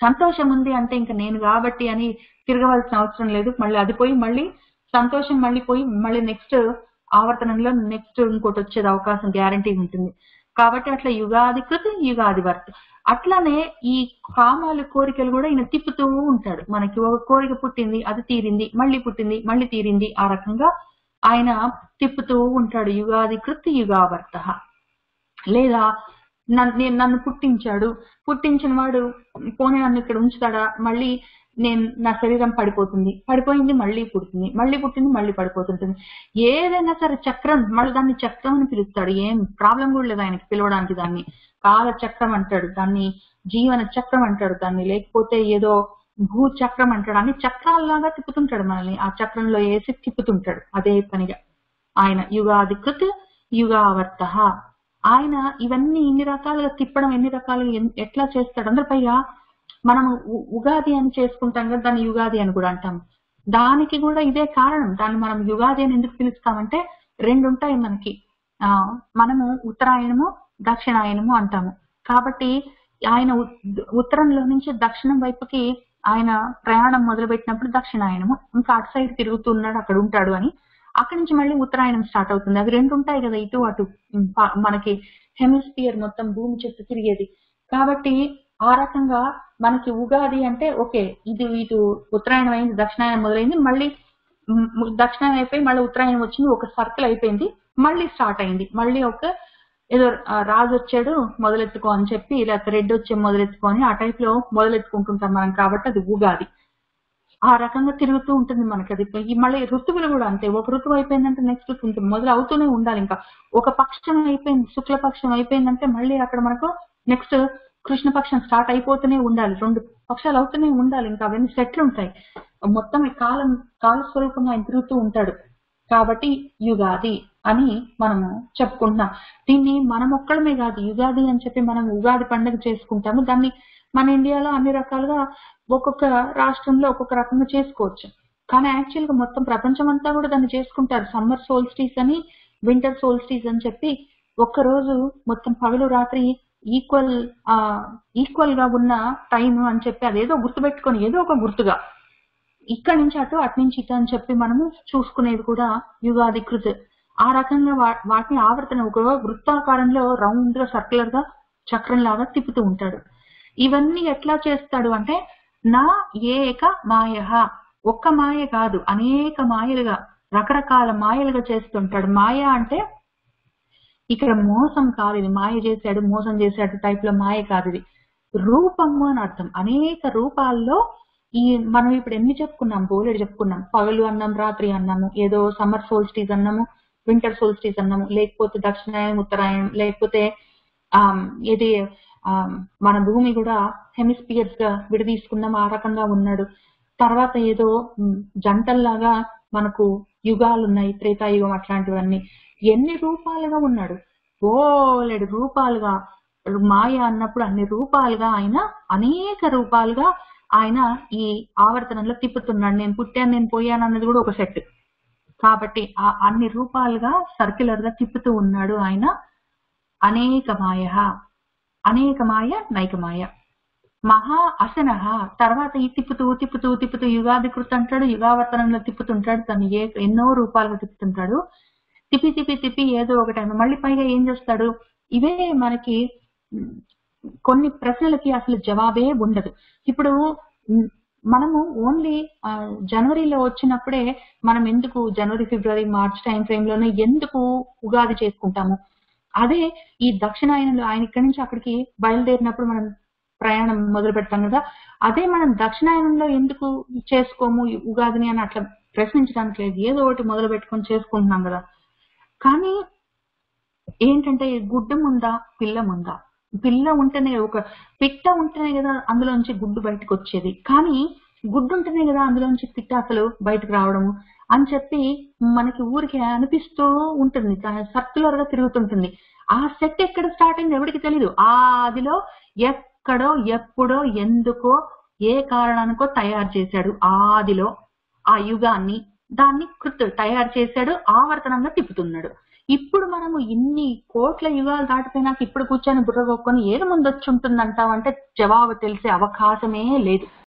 సంతోషం ఉంది అంటే ఇంకా నేను కాబట్టి అని తిరగవలసిన అవసరం లేదు. మళ్ళీ అది పోయి మళ్ళీ సంతోషం మళ్ళీ పోయి మళ్ళీ నెక్స్ట్ ఆవర్తనంలో నెక్స్ట్ ఇంకోటి వచ్చేది అవకాశం గ్యారంటీ ఉంటుంది. కాబట్టి అట్లా యుగాది కృతి యుగాది వర్త్. అట్లానే ఈ కామాలు కోరికలు కూడా ఈయన తిప్పుతూ ఉంటాడు. మనకి ఒక కోరిక పుట్టింది, అది తీరింది, మళ్ళీ పుట్టింది, మళ్ళీ తీరింది, ఆ రకంగా ఆయన తిప్పుతూ ఉంటాడు. యుగాది కృతి యుగావర్త. లేదా నన్ను పుట్టించిన వాడు పోనీ నన్ను ఇక్కడ ఉంచుతాడా, మళ్ళీ నా శరీరం పడిపోయింది మళ్ళీ పుడుతుంది, మళ్ళీ పుట్టింది మళ్ళీ పడిపోతుంటుంది. ఏదైనా సరే చక్రం, మళ్ళీ దాన్ని చక్రం అని పిలుస్తాడు. ఏం ప్రాబ్లం కూడా లేదు ఆయనకి పిలవడానికి. దాన్ని కాల చక్రం అంటాడు, దాన్ని జీవన చక్రం అంటాడు, దాన్ని లేకపోతే ఏదో భూచక్రం అంటాడు. అన్ని చక్రాల్లాగా తిప్పుతుంటాడు మనల్ని, ఆ చక్రంలో వేసి తిప్పుతుంటాడు అదే పనిగా ఆయన. యుగాది కృత్ యుగావర్త. ఆయన ఇవన్నీ ఇన్ని రకాలుగా తిప్పడం, ఎన్ని రకాలుగా ఎట్లా చేస్తాడు అందరు. పైగా మనం ఉగాది అని చేసుకుంటాం కదా, దాన్ని యుగాది అని కూడా అంటాం. దానికి కూడా ఇదే కారణం. దాన్ని మనం యుగాది అని ఎందుకు పిలుస్తామంటే రెండు ఉంటాయి మనకి. మనము ఉత్తరాయణము దక్షిణాయనము అంటాము. కాబట్టి ఆయన ఉత్తరంలో నుంచి దక్షిణం వైపుకి ఆయన ప్రయాణం మొదలుపెట్టినప్పుడు దక్షిణాయనము, ఇంకా అటు సైడ్ తిరుగుతున్నాడు, అక్కడ ఉంటాడు అని. అక్కడి నుంచి మళ్ళీ ఉత్తరాయణం స్టార్ట్ అవుతుంది. అవి రెండు ఉంటాయి కదా, ఇటు అటు మనకి హెమిస్ఫియర్ మొత్తం భూమి చుట్టూ తిరిగేది. కాబట్టి ఆ రకంగా మనకి ఉగాది అంటే ఓకే, ఇటు ఉత్తరాయణం అయింది, దక్షిణాయనం మొదలైంది, మళ్ళీ దక్షిణాయనం అయిపోయి మళ్ళీ ఉత్తరాయణం వచ్చింది, ఒక సర్కిల్ అయిపోయింది, మళ్ళీ స్టార్ట్ అయింది. మళ్ళీ ఏదో రాజు వచ్చాడు మొదలెత్తుకో అని చెప్పి, లేకపోతే రెడ్డి వచ్చే మొదలెత్తుకో అని ఆ టైప్ లో మొదలెత్తుకుంటుంటాం మనం. కాబట్టి అది ఉగాది. ఆ రకంగా తిరుగుతూ ఉంటుంది మనకి అది. మళ్ళీ ఋతువులు కూడా అంతే. ఒక ఋతువు అయిపోయిందంటే నెక్స్ట్ ఋతువు ఉంటుంది, మొదలు అవుతూనే ఉండాలి. ఇంకా ఒక పక్షం అయిపోయింది, శుక్లపక్షం అయిపోయిందంటే మళ్ళీ అక్కడ మనకు నెక్స్ట్ కృష్ణపక్షం స్టార్ట్ అయిపోతూనే ఉండాలి, 2 పక్షాలు అవుతూనే ఉండాలి. ఇంకా అవన్నీ సెట్లు ఉంటాయి. మొత్తం కాలస్వరూపంగా ఆయన తిరుగుతూ ఉంటాడు. కాబట్టి యుగాది అని మనము చెప్పుకుంటున్నాం. దీన్ని మనం ఒక్కడమే కాదు, యుగాది అని చెప్పి మనం ఉగాది పండుగ చేసుకుంటాము. దాన్ని మన ఇండియాలో అన్ని రకాలుగా ఒక్కొక్క రాష్ట్రంలో ఒక్కొక్క రకంగా చేసుకోవచ్చు. కానీ యాక్చువల్ గా మొత్తం ప్రపంచం అంతా కూడా దాన్ని చేసుకుంటారు. సమ్మర్ సోల్స్టిస్ అని, వింటర్ సోల్స్టిస్ అని చెప్పి, ఒక్కరోజు మొత్తం పగలు రాత్రి ఈక్వల్ గా ఉన్న టైం అని చెప్పి, అదేదో గుర్తుపెట్టుకొని ఏదో ఒక గుర్తుగా ఇక్కడి నుంచి అటు నుంచి ఇటు అని చెప్పి మనము చూసుకునేది కూడా యుగాది కృత్. ఆ రకంగా వాటిని ఆవర్తన ఒక వృత్తాకారంలో రౌండ్ గా సర్క్యులర్ గా చక్రం లాగా తిప్పుతూ ఉంటాడు. ఇవన్నీ ఎట్లా చేస్తాడు అంటే నా ఏక మాయ, ఒక్క మాయ కాదు అనేక మాయలుగా రకరకాల మాయలుగా చేస్తుంటాడు. మాయ అంటే ఇక్కడ మోసం కాదు, ఇది మాయ చేశాడు మోసం చేశాడు టైప్ లో మాయ కాదు, ఇది రూపము అని అర్థం. అనేక రూపాల్లో ఈ మనం ఇప్పుడు ఎన్ని చెప్పుకున్నాం, బోలెడు చెప్పుకున్నాం. పగలు అన్నాం, రాత్రి అన్నాము, ఏదో సమ్మర్ సోల్స్టిస్ అన్నాము, వింటర్ సోల్స్టిస్ అన్నాము, లేకపోతే దక్షిణాయనం ఉత్తరాయణం, లేకపోతే ఇది మన భూమి కూడా హెమిస్పియర్స్ గా విడదీసుకున్నాం, ఆ రకంగా ఉన్నాడు. తర్వాత ఏదో జంటల్లాగా మనకు యుగాలు ఉన్నాయి, త్రేతాయుగం అట్లాంటివన్నీ. ఎన్ని రూపాలుగా ఉన్నాడు, బోలెడు రూపాలుగా. మాయ అన్నప్పుడు అన్ని రూపాలుగా ఆయన, అనేక రూపాలుగా ఆయన ఈ ఆవర్తనంలో తిప్పుతున్నాడు. నేను పుట్టాను నేను పోయాను అన్నది కూడా ఒక సెట్. కాబట్టి ఆ అన్ని రూపాలుగా సర్క్యులర్ గా తిప్పుతూ ఉన్నాడు ఆయన. అనేక మాయ, అనేక మాయ నైక మాయ. మహా అసన, తర్వాత ఈ తిప్పుతూ తిప్పుతూ తిప్పుతూ యుగాధికృత అంటాడు, యుగావర్తనంలో తిప్పుతుంటాడు, తను ఎన్నో రూపాలుగా తిప్పుతుంటాడు. తిప్పి తిప్పి తిప్పి ఏదో ఒక టైం మళ్ళీ పైగా ఏం చేస్తాడు, ఇవే మనకి కొన్ని ప్రశ్నలకి అసలు జవాబే ఉండదు. ఇప్పుడు మనము ఓన్లీ జనవరిలో వచ్చినప్పుడే మనం ఎందుకు జనవరి ఫిబ్రవరి మార్చ్ టైం ఫ్రేమ్ లోనే ఎందుకు ఉగాది చేసుకుంటాము. అదే ఈ దక్షిణాయనంలో ఆయన ఇక్కడి నుంచి అక్కడికి బయలుదేరినప్పుడు మనం ప్రయాణం మొదలు పెడతాం కదా, అదే మనం దక్షిణాయనంలో ఎందుకు చేసుకోము ఉగాదిని అని అట్లా ప్రశ్నించడానికి లేదు, ఏదో ఒకటి మొదలు పెట్టుకొని చేసుకుంటున్నాం కదా. కానీ ఏంటంటే గుడ్డు ముందా పిల్ల ముందా, పిల్ల ఉంటేనే, ఒక పిట్ట ఉంటేనే కదా అందులోంచి గుడ్డు బయటకు వచ్చేది, కానీ గుడ్డు ఉంటేనే కదా అందులోంచి పిట్ట అసలు బయటకు రావడము అని చెప్పి మనకి ఊరికి అనిపిస్తూ ఉంటుంది, సర్క్యులర్ గా తిరుగుతుంటుంది. ఆ సెట్ ఎక్కడ స్టార్ట్ అయింది ఎవరికి తెలీదు. ఆదిలో ఎక్కడో ఎప్పుడో ఎందుకో ఏ కారణానికో తయారు చేశాడు, ఆదిలో ఆ యుగాన్ని, దాన్ని తయారు చేశాడు, ఆవర్తనంగా తిప్పుతున్నాడు. ఇప్పుడు మనము ఇన్ని కోట్ల యుగాలు దాటిపోయినాక ఇప్పుడు కూర్చొని బుర్ర కొట్టుకొని ఏది ముందు వచ్చి ఉంటుందంటావంటే జవాబు తెలిసే అవకాశమే లేదు.